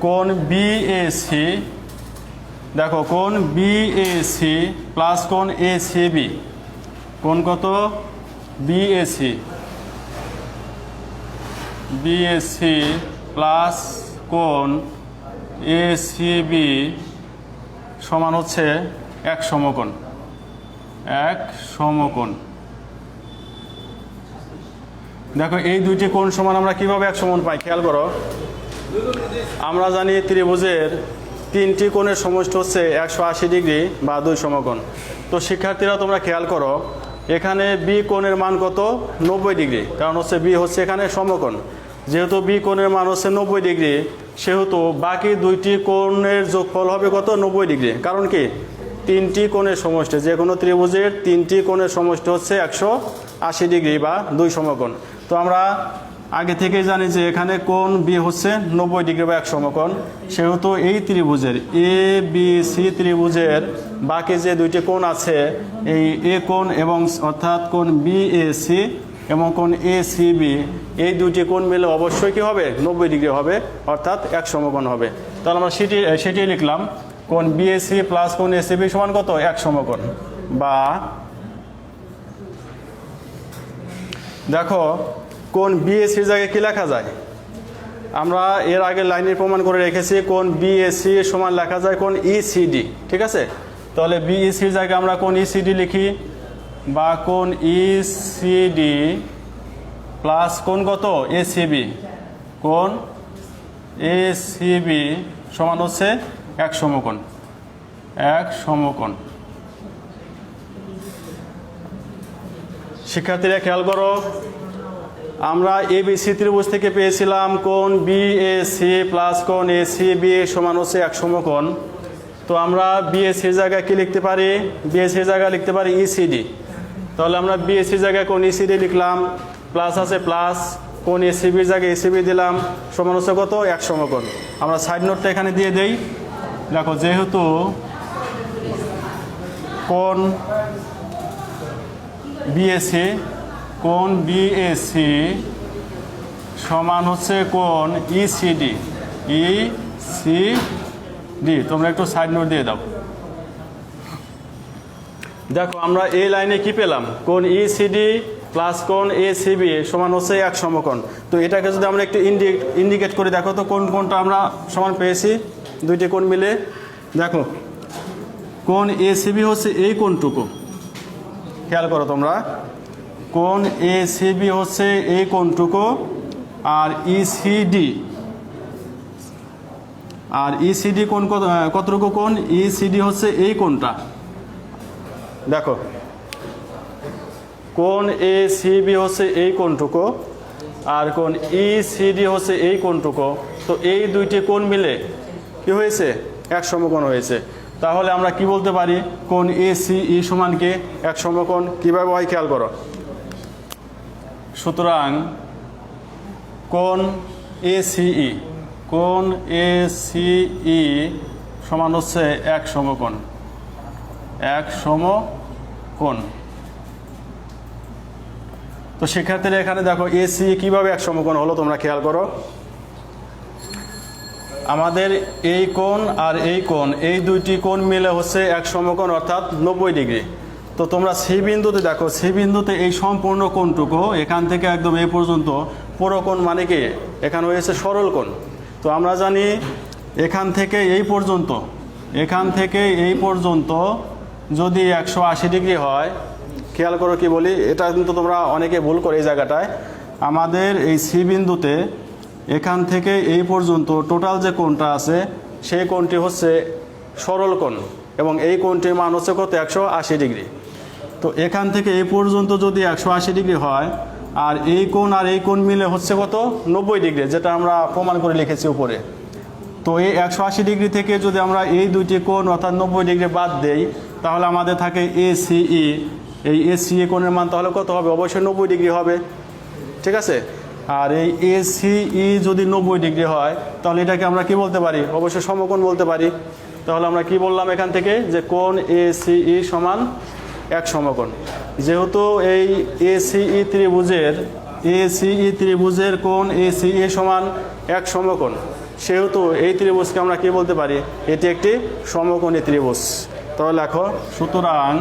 কোণ বিএসি। দেখো কোণ বিএসি প্লাস কোণ এসিবি, কোণ কত? বিএসি প্লাস কোণ এসিবি সমান হচ্ছে এক সমকোণ। দেখো এই দুইটি কোণ সমান আমরা কিভাবে এক সমকোণ পাই, খেয়াল করো। আমরা জানি ত্রিভুজের তিনটি কোণের সমষ্টি হচ্ছে 180 ডিগ্রি বা 2 সমকোণ। তো শিক্ষার্থীরা তোমরা খেয়াল করো, এখানে বি কোণের মান কত? 90 ডিগ্রি, কারণ হচ্ছে বি হচ্ছে এখানে সমকোণ। যেহেতু বি কোণের মান হচ্ছে 90 ডিগ্রি, সেহেতু বাকি দুইটি কোণের যোগফল হবে কত? 90 ডিগ্রি। কারণ কি, তিনটি কোণের সমষ্টি, যে কোনো ত্রিভুজের তিনটি কোণের সমষ্টি হচ্ছে 180 ডিগ্রি বা 2 সমকোণ। তো আমরা আগে থেকেই জানি যে এখানে কোণ বি হচ্ছে 90 ডিগ্রি বা 1 সমকোণ। সেহেতু এই ত্রিভুজের এ বি সি ত্রিভুজের বাকি যে দুইটি কোণ আছে, এই এ কোণ এবং অর্থাৎ কোণ বিএসি এবং কোণ এসিবি, এই দুইটি কোণ মিলে অবশ্যই কি হবে? 90 ডিগ্রি হবে, অর্থাৎ 1 সমকোণ হবে। তাহলে আমরা সেটি লিখলাম। কোণ বিএসি প্লাস কোণ এসিবি সমান কত? এক সমকোণ। বা দেখো কোণ বিএসির জায়গায় কি লেখা যায়? আমরা এর আগে লাইনের প্রমাণ করে রেখেছি কোণ বিএসি সমান লেখা যায় কোণ ইসিডি, ঠিক আছে? তাহলে বিএসির জায়গায় আমরা কোণ ইসিডি লিখি, বা কোণ ইসিডি প্লাস কোণ কত? এসিবি, কোণ এসিবি সমান হচ্ছে এক সমকোণ। এক সমকোণ। শিক্ষার্থীরা খেয়াল করো, আমরা এবিসি ত্রিভুজ থেকে পেয়েছিলাম কোণ বিএসি প্লাস কোণ এসিবি সমান হচ্ছে এক সমকোণ। তো আমরা বিএসির জায়গায় কি লিখতে পারি? বিএসির জায়গায় লিখতে পারি ইসিডি। তাহলে আমরা বিএসির জায়গায় কোণ ইসিডি লিখলাম, প্লাস আছে প্লাস, কোণ এসিবির জায়গায় এসিবি দিলাম, সমান হচ্ছে কত? এক সমকোণ। আমরা সাইড নোটটা এখানে দিয়ে দেই। দেখো যেহেতু কোণ বিএসি সমান হচ্ছে কোণ ইসিডি, তোমরা একটু সাইড নোট দিয়ে দাও। দেখো আমরা এই লাইনে কি পেলাম? কোণ ইসিডি প্লাস কোণ এসিবি সমান হচ্ছে এক সমকোণ। তো এটাকে যদি আমরা একটু ইন্ডিকেট করি, দেখো তো কোন কোণটা আমরা সমান পেয়েছি দুইটি কোণ মিলে। দেখো কোণ এসিবি হচ্ছে এই কোণটুকু, খেয়াল করো তোমরা, কোণ এসিবি হচ্ছে এই কোণটুকু, আর ইসিডি কোণ কতটুকু? কোণ ইসিডি হচ্ছে এই কোণটা। দেখো কোণ এসিবি হচ্ছে এই কোণটুকু, আর কোণ ইসিডি হচ্ছে এই কোণটুকু। তো এই দুইটি কোণ মিলে কি হয়েছে? এক সমকোণ হয়েছে। তাহলে আমরা কি বলতে পারি? কোণ এসিই সমান কি? এক সমকোণ। কীভাবে হয় খেয়াল করো। সুতরাং কোণ এসিই সমান হচ্ছে এক সমকোণ। এক সমকোণ। তো শিক্ষার্থীরা এখানে দেখো এসি কিভাবে এক সমকোণ হলো তোমরা খেয়াল করো। আমাদের এই কোণ আর এই কোণ, এই দুইটি কোণ মিলে হচ্ছে এক সমকোণ, অর্থাৎ 90 ডিগ্রি। তো তোমরা সি বিন্দুতে দেখো, সি বিন্দুতে এই সম্পূর্ণ কোণটুকু এখান থেকে একদম এই পর্যন্ত পুরো কোণ মানে কি? এখানে হয়েছে সরল কোণ। তো আমরা জানি এখান থেকে এই পর্যন্ত যদি 180 ডিগ্রি হয়, খেয়াল করো কি বলি, এটা কিন্তু তোমরা অনেকে ভুল করে এই জায়গাটায়। আমাদের এই সি বিন্দুতে এখান থেকে এই পর্যন্ত টোটাল যে কোণটা আছে সেই কোণটি হচ্ছে সরল কোণ, এবং এই কোণটির মান হচ্ছে কত? 180 ডিগ্রি। তো এখান থেকে এই পর্যন্ত যদি 180 ডিগ্রি হয়, আর এই কোণ মিলে হচ্ছে কত? 90 ডিগ্রি, যেটা আমরা প্রমাণ করে লিখেছি উপরে। তো এই 180 ডিগ্রি থেকে যদি আমরা এই দুইটি কোণ অর্থাৎ 90 ডিগ্রি বাদ দেই, তাহলে আমাদের থাকে এসিই। এই এসিই কোণের মান তাহলে কত হবে? অবশ্যই 90 ডিগ্রি হবে, ঠিক আছে? আর এই এসিই যদি 90 ডিগ্রি হয়, তাহলে এটাকে আমরা কি বলতে পারি? অবশ্যই সমকোণ বলতে পারি। তাহলে আমরা কি বললাম এখান থেকে? যে কোণ এসিই সমান এক সমকোণ। যেহেতু এই এসিই ত্রিভুজের কোণ এসিই সমান এক সমকোণ, সেহেতু এই ত্রিভুজকে আমরা কি বলতে পারি? এটি একটি সমকোণী ত্রিভুজ। তাহলে লেখো, সুতরাং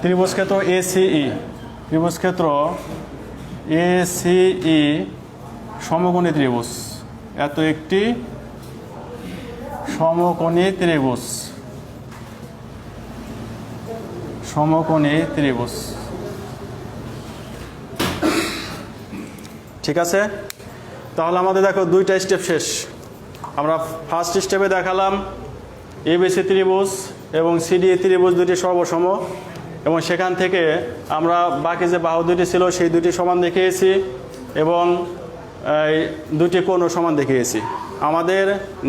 ত্রিভুজ ক্ষেত্র এসিই সমকোণী ত্রিভুজ। এত একটি সমকোণী ত্রিভুজ। ঠিক আছে? তাহলে আমাদের দেখো দুইটা স্টেপ শেষ। আমরা ফার্স্ট স্টেপে দেখালাম এবিসি ত্রিভুজ এবং সিডি ত্রিভুজ দুটি সর্বসম, এবং সেখান থেকে আমরা বাকি যে বাহু দুটি ছিল সেই দুটি সমান দেখিয়েছি, এবং দুটি কোণও সমান দেখিয়েছি। আমাদের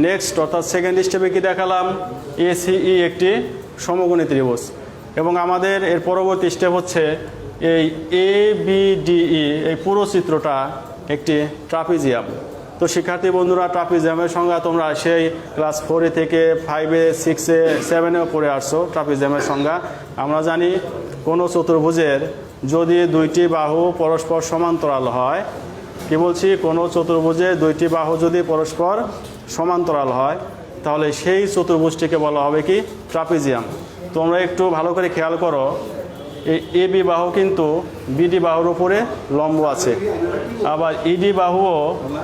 নেক্সট অর্থাৎ সেকেন্ড স্টেপে কি দেখালাম? এসিই একটি সমকোণী ত্রিভুজ, এবং আমাদের এর পরবর্তী স্টেপ হচ্ছে এই এবিডিই, এই পুরো চিত্রটা একটি ট্রাপিজিয়াম। তো শিক্ষার্থী বন্ধুরা, ট্রাপিজিয়ামের সংজ্ঞা তোমরা সেই ক্লাস 4 থেকে 5-এ 6-এ 7-এও পড়ে আসছো। ট্রাপিজিয়ামের সংজ্ঞা আমরা জানি, কোনো চতুর্ভুজের যদি দুইটি বাহু পরস্পর সমান্তরাল হয়, কি বলছি, কোনো চতুর্ভুজে দুইটি বাহু যদি পরস্পর সমান্তরাল হয় তাহলে সেই চতুর্ভুজটিকে বলা হবে কি, ট্রাপিজিয়াম। তোমরা একটু ভালো করে খেয়াল করো, এই এবি বাহু কিন্তু বিডি বাহুর উপরে লম্ব আছে, আবার ইডি বাহুও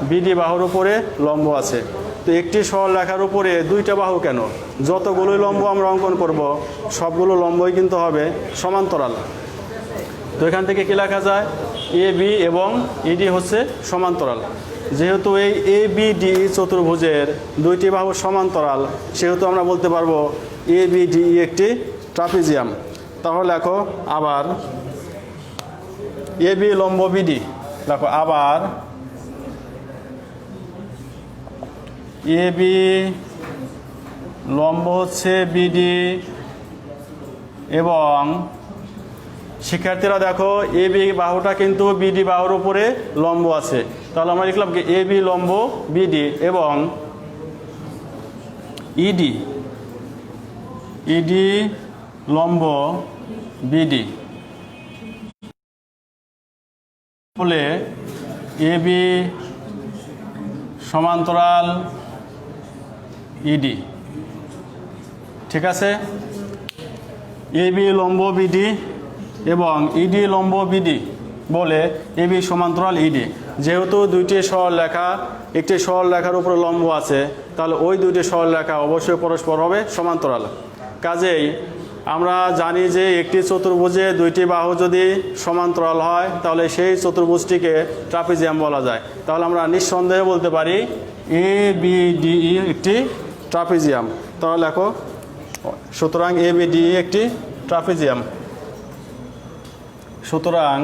বিডি বাহুর উপরে লম্ব আছে। তো একটি সরলরেখার উপরে দুইটা বাহু কেন? যতগুলোই লম্ব আমরা অঙ্কন করব সবগুলো লম্বই কিন্তু হবে সমান্তরাল। তো এখান থেকে কী লেখা যায়, এ বি এবং ইডি হচ্ছে সমান্তরাল। যেহেতু এই এ বি ডি চতুর্ভুজের দুইটি বাহু সমান্তরাল, সেহেতু আমরা বলতে পারবো এ বি ডি একটি ট্রাপিজিয়াম। তাহলে লেখো আবার এ বি লম্ব বিডি, দেখো আবার এ বি লম্ব হচ্ছে বিডি এবং শিক্ষার্থীরা দেখো এ বি বাহুটা কিন্তু বিডি বাহুর উপরে লম্ব আছে। তাহলে আমরা লিখলাম কি, এ বি লম্ব বিডি এবং ইডি ইডি লম্ব বিডি বলে এ বি সমান্তরাল ইডি। ঠিক আছে, এ বি লম্ব বিডি এবং ইডি লম্ব বিডি বলে এ বি সমান্তরাল ইডি। যেহেতু দুইটি সরলরেখা একটি সরলরেখার উপরে লম্ব আছে, তাহলে ওই দুইটি সরলরেখা অবশ্যই পরস্পর হবে সমান্তরাল। কাজেই আমরা জানি যে একটি চতুর্ভুজে দুইটি বাহু যদি সমান্তরাল হয় তাহলে সেই চতুর্ভুজটিকে ট্রাপিজিয়াম বলা যায়। তাহলে আমরা নিঃসন্দেহে বলতে পারি এ বি ডি ই একটি ট্রাপিজিয়াম। তাহলে লেখো, সুতরাং এ বি ডি ই একটি ট্রাপিজিয়াম। সুতরাং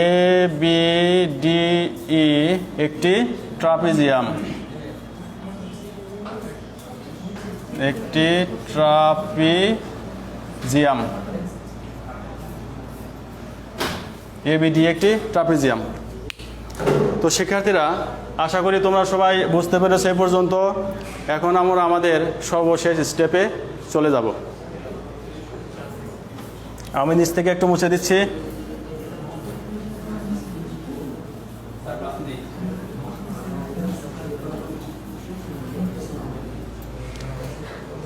এ বি ডি ই একটি ট্রাপিজিয়াম, একটি ট্রাপিজিয়াম। এ বি ডি একটি ট্রাপিজিয়াম। তো শিক্ষার্থীরা, আশা করি তোমরা সবাই বুঝতে পেরেছো এ পর্যন্ত। এখন আমরা আমাদের সর্বশেষ স্টেপে চলে যাব। আমি নিচ থেকে একটু মুছে দিচ্ছি।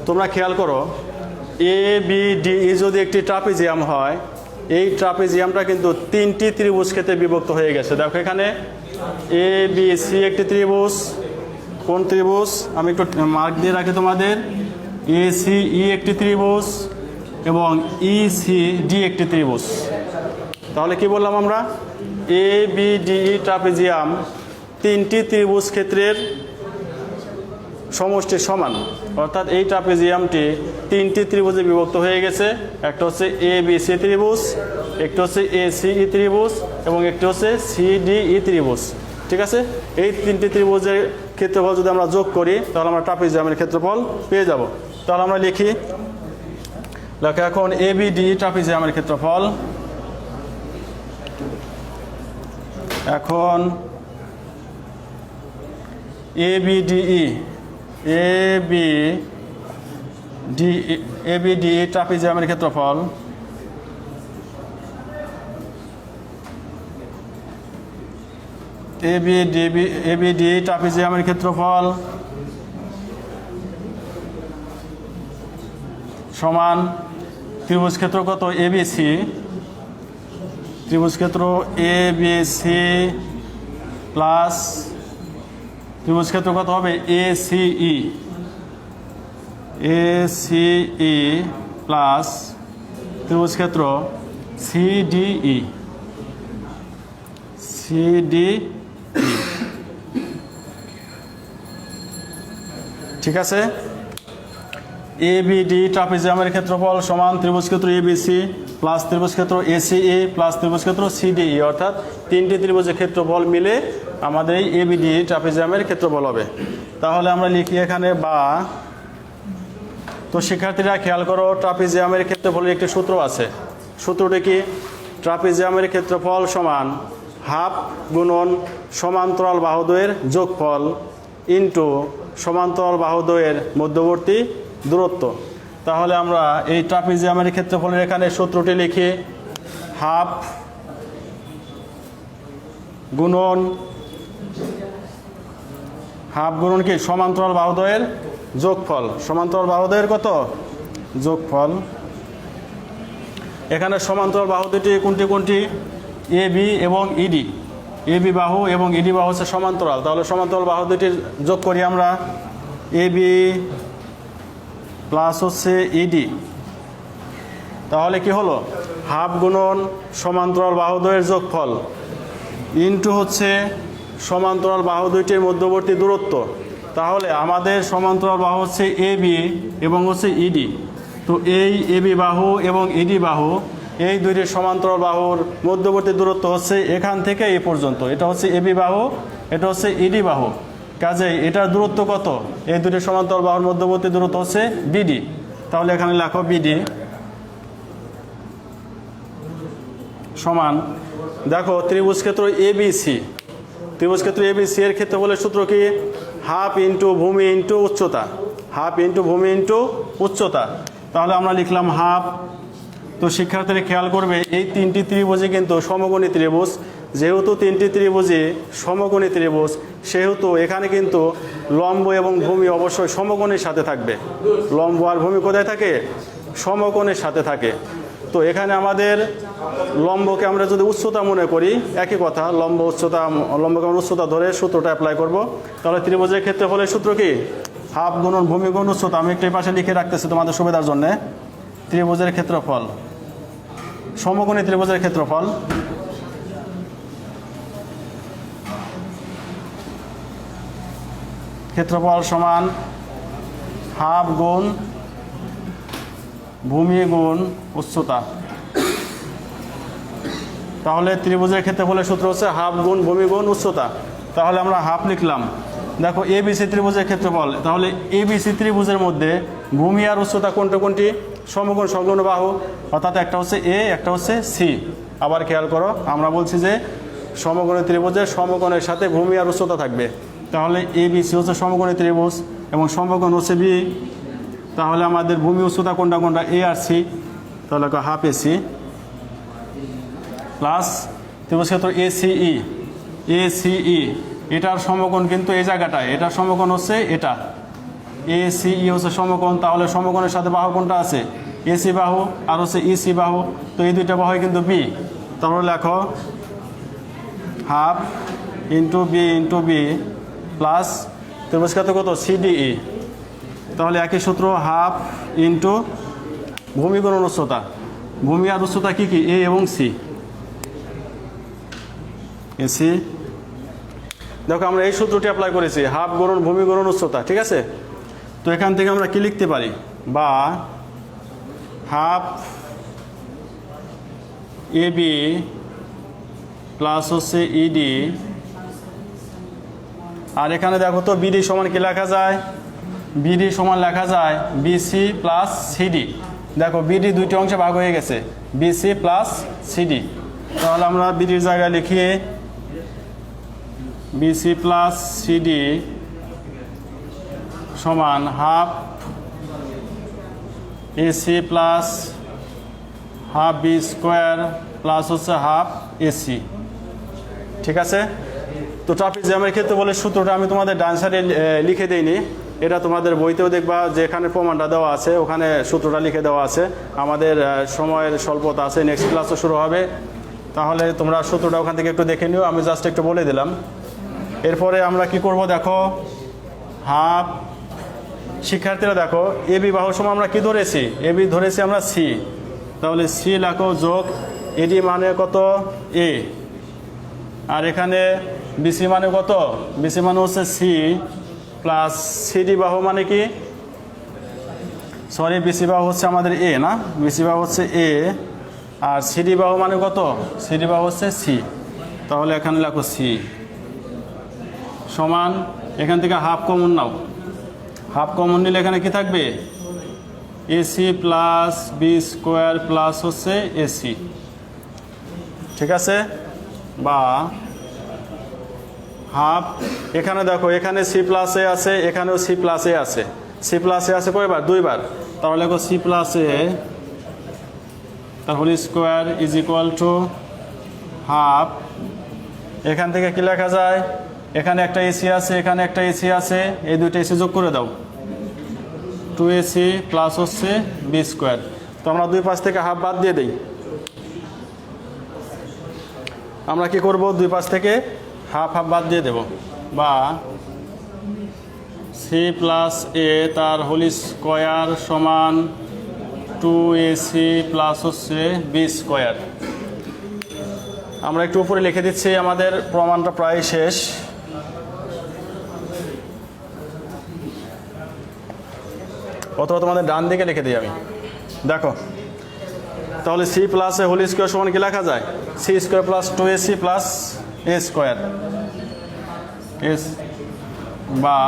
তোমরা খেয়াল করো, এ বি ডি ই যদি একটি ট্রাপিজিয়াম হয়, এই ট্রাপিজিয়ামটা কিন্তু তিনটি ত্রিভুজ ক্ষেত্রে বিভক্ত হয়ে গেছে। দেখো এখানে এ বি সি একটি ত্রিভুজ, কোন ত্রিভুজ আমি একটু মার্ক দিয়ে রাখি তোমাদের, এ সি ই একটি ত্রিভুজ এবং ই সি ডি একটি ত্রিভুজ। তাহলে কি বললাম আমরা, A B D E trapezium তিনটি ত্রিভুজ ক্ষেত্রের সমষ্টি সমান, অর্থাৎ এই ট্রাপিজিয়ামটি তিনটি ত্রিভুজে বিভক্ত হয়ে গেছে। একটা হচ্ছে এ বি সি ত্রিভুজ, একটি হচ্ছে এ সি ই ত্রিভুজ এবং একটি হচ্ছে সি ডি ই ত্রিভুজ। ঠিক আছে, এই তিনটি ত্রিভুজের ক্ষেত্রফল যদি আমরা যোগ করি তাহলে আমরা ট্রাপিজিয়ামের ক্ষেত্রফল পেয়ে যাব। তাহলে আমরা লিখি, লেখা এখন এ বি ডি ট্রাপিজিয়ামের ক্ষেত্রফল। এখন A B D E A B D ট্রাপিজিয়ামের ক্ষেত্রফল এ বি ডি ট্রাপিজিয়ামের ক্ষেত্রফল সমান ত্রিভুজ ক্ষেত্র কত, এ বি সি, ত্রিভুজ ক্ষেত্র এ বি সি প্লাস ত্রিভুজ ক্ষেত্র কত হবে, এ সি ই প্লাস ত্রিভুজ ক্ষেত্র সি ডি ই। ঠিক আছে, এ বি ডি ট্রাপিজিয়ামের ক্ষেত্রফল সমান ত্রিভুজ ক্ষেত্র এ বি সি প্লাস ত্রিভুজ ক্ষেত্র এ সি ই প্লাস ত্রিভুজ ক্ষেত্র সি ডি ই, অর্থাৎ তিনটি ত্রিভুজের ক্ষেত্রফল মিলে আমাদের এই এ বি ডি ট্রাপিজিয়ামের ক্ষেত্রফল হবে। তাহলে আমরা লিখি এখানে বা। তো শিক্ষার্থীরা খেয়াল করো, ট্রাপিজিয়ামের ক্ষেত্রফলের একটি সূত্র আছে। সূত্রটি কি, ট্রাপিজিয়ামের ক্ষেত্রফল সমান হাফ গুণন সমান্তরাল বাহুদ্বয়ের যোগফল ইন্টু সমান্তরাল বাহুদ্বয়ের মধ্যবর্তী দূরত্ব। তাহলে আমরা এই ট্রাপিজিয়ামের ক্ষেত্রফলের এখানে সূত্রটি লিখি, হাফ গুণন কি সমান্তরাল বাহুদ্বয়ের যোগফল, সমান্তরাল বাহুদ্বয়ের কত যোগফল। এখানে সমান্তরাল বাহু দুটি কোনটি এ বি এবং ইডি, এ বি বাহু এবং ইডি বাহু হচ্ছে সমান্তরাল, তাহলে সমান্তরাল বাহু দুটির যোগ করি আমরা, এ বি প্লাস হচ্ছে ইডি, তাহলে কি হলো হাফ গুণন সমান্তরাল বাহুদ্বয়ের যোগফল ইনটু হচ্ছে সমান্তরাল বাহু দুইটির মধ্যবর্তী দূরত্ব। তাহলে আমাদের সমান্তরাল বাহু হচ্ছে এ বি এবং হচ্ছে ইডি, তো এই এ বি বাহু এবং ইডি বাহু এই দুইটির সমান্তরাল বাহুর মধ্যবর্তী দূরত্ব হচ্ছে এখান থেকে এই পর্যন্ত, এটা হচ্ছে এ বি বাহু, এটা হচ্ছে ইডি বাহু, কাজেই এটার দূরত্ব কত, এই দুটি সমান্তরাল বাহুর মধ্যবর্তী দূরত্ব হচ্ছে বিডি। তাহলে এখানে লেখো বিডি সমান, দেখো ত্রিভুজ ক্ষেত্র এবিসি, ত্রিভুজ ক্ষেত্র এবিসি এর ক্ষেত্রফলের সূত্র কি হাফ ইন্টু ভূমি ইন্টু উচ্চতা, হাফ ইন্টু ভূমি ইন্টু উচ্চতা। তাহলে আমরা লিখলাম হাফ। তো শিক্ষার্থীরা খেয়াল করবে এই তিনটি ত্রিভুজই কিন্তু সমকোণী ত্রিভুজ, যেহেতু তিনটি ত্রিভুজই সমকোণী ত্রিভুজ সেহেতু এখানে কিন্তু লম্ব এবং ভূমি অবশ্যই সমকোণের সাথে থাকবে, লম্ব আর ভূমি কোথায় থাকে সমকোণের সাথে থাকে। তো এখানে আমাদের লম্বকে আমরা যদি উচ্চতা মনে করি, একই কথা, লম্বকে আমরা উচ্চতা ধরে সূত্রটা অ্যাপ্লাই করব। তাহলে ত্রিভুজের ক্ষেত্রফলের সূত্র কি হাফ গুণন ভূমি গুণ উচ্চতা, আমি একটু পাশে লিখে রাখতেছি তোমাদের সুবিধার জন্য। ত্রিভুজের ক্ষেত্রফল, সমকোণী ত্রিভুজের ক্ষেত্রফল সমান হাফ গুণ ভূমি গুণ উচ্চতা। তাহলে ত্রিভুজের ক্ষেত্রফলের সূত্র হচ্ছে হাফ গুণ ভূমি গুণ উচ্চতা। তাহলে আমরা হাফ লিখলাম। দেখো এবিসি ত্রিভুজের ক্ষেত্রফল, তাহলে এবিসি ত্রিভুজের মধ্যে ভূমি আর উচ্চতা কোনটি সমকোণ সংলগ্ন বাহু, অর্থাৎ একটা হচ্ছে এ একটা হচ্ছে সি। আবার খেয়াল করো, আমরা বলছি যে সমকোণী ত্রিভুজের সমকোণের সাথে ভূমি আর উচ্চতা থাকবে। তাহলে এবিসি হচ্ছে সমকোণী ত্রিভুজ এবং সমকোণ হচ্ছে বি, তাহলে আমাদের ভূমি উচ্চতা কোনটা এ আর সি, তাহলে হাফ এসি প্লাস ত্রিভুজ ক্ষেত্র এসিই, এটার সমকোণ কিন্তু এই জায়গাটায়, এটার সমকোণ হচ্ছে এটা, এসিই হচ্ছে সমকোণ। তাহলে সমকোণের সাথে বাহু কোনটা আছে এসি বাহু আর হচ্ছে ইসি বাহু, তো এই দুইটা বাহু কিন্তু বি। তাহলে লেখো হাফ ইন্টু বি প্লাস ত্রিভুজ ক্ষেত্র কত সিডিই, তাহলে একই সূত্র হাফ ইন্টু ভূমি গুণন উচ্চতা, ভূমি আর উচ্চতা কি এ এবং সি, এসি। দেখো আমরা এই সূত্রটি অ্যাপ্লাই করেছি, হাফ গুণন ভূমি গুণন উচ্চতা, ঠিক আছে। তো এখান থেকে আমরা কি লিখতে পারি, বা হাফ এ বি প্লাস হচ্ছে ইডি, আর এখানে দেখো তো বিডি সমান কি লেখা যায়, বিডি সমান লেখা যায় বিসি প্লাস সিডি। দেখো বিডি দুইটি অংশে ভাগ হয়ে গেছে, বিসি প্লাস সিডি। তাহলে আমরা বিডির জায়গায় লিখি বিসি প্লাস সিডি সমান half AC plus half B square plus হচ্ছে হাফ এসি, ঠিক আছে। তো ট্রাপিজিয়ামের ক্ষেত্রে বলে সূত্রটা আমি তোমাদের ডান সাইডে লিখে দিইনি, এটা তোমাদের বইতেও দেখবা যেখানে প্রমাণটা দেওয়া আছে ওখানে সূত্রটা লিখে দেওয়া আছে। আমাদের সময়ের স্বল্পতা আছে, নেক্সট ক্লাসও শুরু হবে, তাহলে তোমরা সূত্রটা ওখান থেকে একটু দেখে নিও, আমি জাস্ট একটু বলে দিলাম। এরপরে আমরা কি করব, দেখো হাফ, শিক্ষার্থীরা দেখো এ বি বাহু সমান আমরা কি ধরেছি, এ বি ধরেছি আমরা সি, তাহলে সি লেখো যোগ এডি মানে কত এ, আর এখানে বিসি মানে কত, বিসি মানে হচ্ছে সি প্লাস সিডি বাহু মানে কি, সরি বিসি বাহু হচ্ছে আমাদের এ না, বিসি বাহু হচ্ছে এ, আর সিডি বাহু মানে কত, সিডি বাহু হচ্ছে সি, তাহলে এখানে লেখো সি সমান, এখান থেকে হাফ কমন নাও, হাফ কমন নিলে এখানে কি থাকবে AC plus B square plus হচ্ছে এসি, ঠিক আছে। বা হাফ, এখানে দেখো এখানে সি প্লাস এ আছে, এখানেও সি প্লাস এ আছে, সি প্লাস এ আছে কয়বার দুইবার, তাহলে দেখো সি প্লাস এ তার whole square is equal to half. এখান থেকে কি লেখা যায়, এখানে একটা এসি আছে, এখানে একটা এসি আছে, এই দুইটা এসি যোগ করে দাও, 2ac প্লাস হচ্ছে বি স্কোয়ার। তো আমরা দুই পাশ থেকে হাফ বাদ দিয়ে দিই। আমরা কি করব, দুই পাশ থেকে হাফ হাফ বাদ দিয়ে দেব, বা সি প্লাস এ তার হোল স্কোয়ার সমান 2ac প্লাস হচ্ছে বি স্কোয়ার। আমরা একটু উপরে লিখে দিচ্ছি, আমাদের প্রমাণটা প্রায় শেষ। অথবা তোমাদের ডান দিকে লিখে দিই আমি, দেখো তাহলে C plus A whole square সমান কি লেখা যায়, C square plus 2ac plus A square এস, বা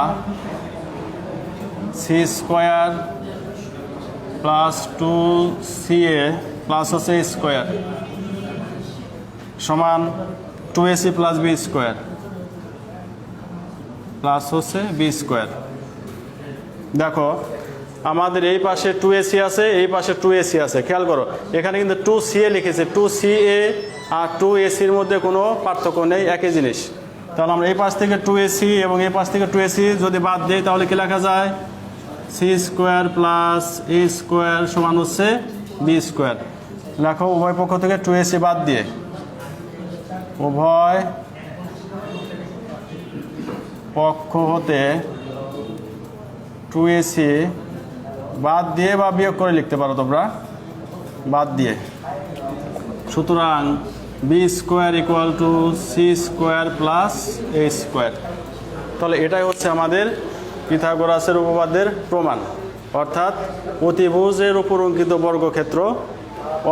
C square plus 2ca plus হচ্ছে এ স্কোয়ার সমান 2ac plus B square plus হচ্ছে বি স্কোয়ার। দেখো আমাদের এই পাশে 2ac আছে, এই পাশে 2ac আছে, খেয়াল করো এখানে কিন্তু 2ca লিখেছে, 2ca আর 2ac-র মধ্যে কোনো পার্থক্য নেই, একই জিনিস। তাহলে আমরা এই পাশ থেকে 2ac এবং এই পাশ থেকে 2ac যদি বাদ দিই তাহলে কি লেখা যায়, C square plus A square সমান হচ্ছে বি স্কোয়ার। লেখো উভয় পক্ষ থেকে 2ac বাদ দিয়ে, উভয় পক্ষ হতে 2ac বাদ দিয়ে বা বিয়োগ করে লিখতে পারো তোমরা, বাদ দিয়ে। সুতরাং B square equal to C square plus A square. তাহলে এটাই হচ্ছে আমাদের পিথাগোরাসের উপপাদ্যের প্রমাণ, অর্থাৎ অতিভুজের উপর অঙ্কিত বর্গক্ষেত্র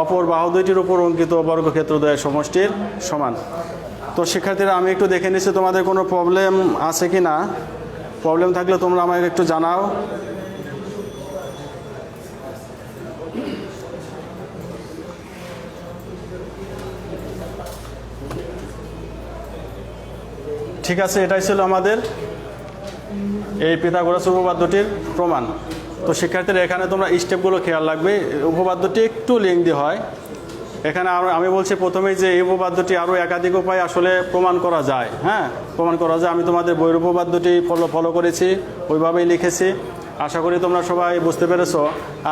অপর বাহু দুইটির উপর অঙ্কিত বর্গক্ষেত্র দ্বয়ের সমষ্টির সমান। তো শিক্ষার্থীরা আমি একটু দেখে নিচ্ছি তোমাদের কোনো প্রবলেম আছে কি না, প্রবলেম থাকলে তোমরা আমাকে একটু জানাও। ঠিক আছে, এটাই ছিল আমাদের এই পিথাগোরাস উপপাদ্যটির প্রমাণ। তো শিক্ষার্থীরা এখানে তোমরা স্টেপগুলো খেয়াল রাখবে, উপপাদ্যটি একটু লেংদি হয়। এখানে আমি বলছি প্রথমেই যে এই উপপাদ্যটি আরও একাধিক উপায়ে আসলে প্রমাণ করা যায়, হ্যাঁ প্রমাণ করা যায়। আমি তোমাদের বইয়ের উপপাদ্যটি ফলো করেছি, ওইভাবেই লিখেছি, আশা করি তোমরা সবাই বুঝতে পেরেছো।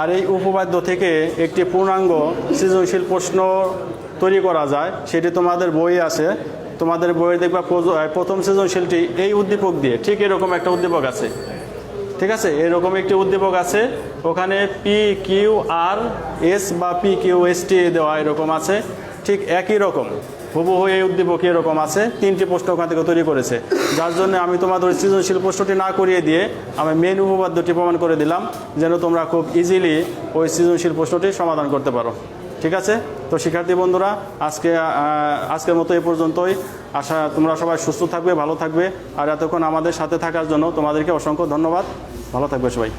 আর এই উপপাদ্য থেকে একটি পূর্ণাঙ্গ সৃজনশীল প্রশ্ন তৈরি করা যায়, সেটি তোমাদের বই আছে, তোমাদের বইয়ে দেখবা প্রথম সৃজনশীলটি এই উদ্দীপক দিয়ে, ঠিক এরকম একটা উদ্দীপক আছে, ঠিক আছে, এরকম একটি উদ্দীপক আছে, ওখানে পি কিউ আর এস বা পি কিউ এস টি দেওয়া এরকম আছে, ঠিক একই রকম হুবহু এই উদ্দীপক এরকম আছে, তিনটি প্রশ্ন ওখান থেকে তৈরি করেছে। যার জন্য আমি তোমাদের সৃজনশীল প্রশ্নটি না করিয়ে দিয়ে আমি মেন উপপাদ্যটি প্রমাণ করে দিলাম, যেন তোমরা খুব ইজিলি ওই সৃজনশীল প্রশ্নটি সমাধান করতে পারো। ঠিক আছে, তো শিক্ষার্থী বন্ধুরা আজকের মতো এই পর্যন্তই। আশা তোমরা সবাই সুস্থ থাকবে, ভালো থাকবে, আর এতক্ষণ আমাদের সাথে থাকার জন্য তোমাদেরকে অসংখ্য ধন্যবাদ। ভালো থাকবে সবাই।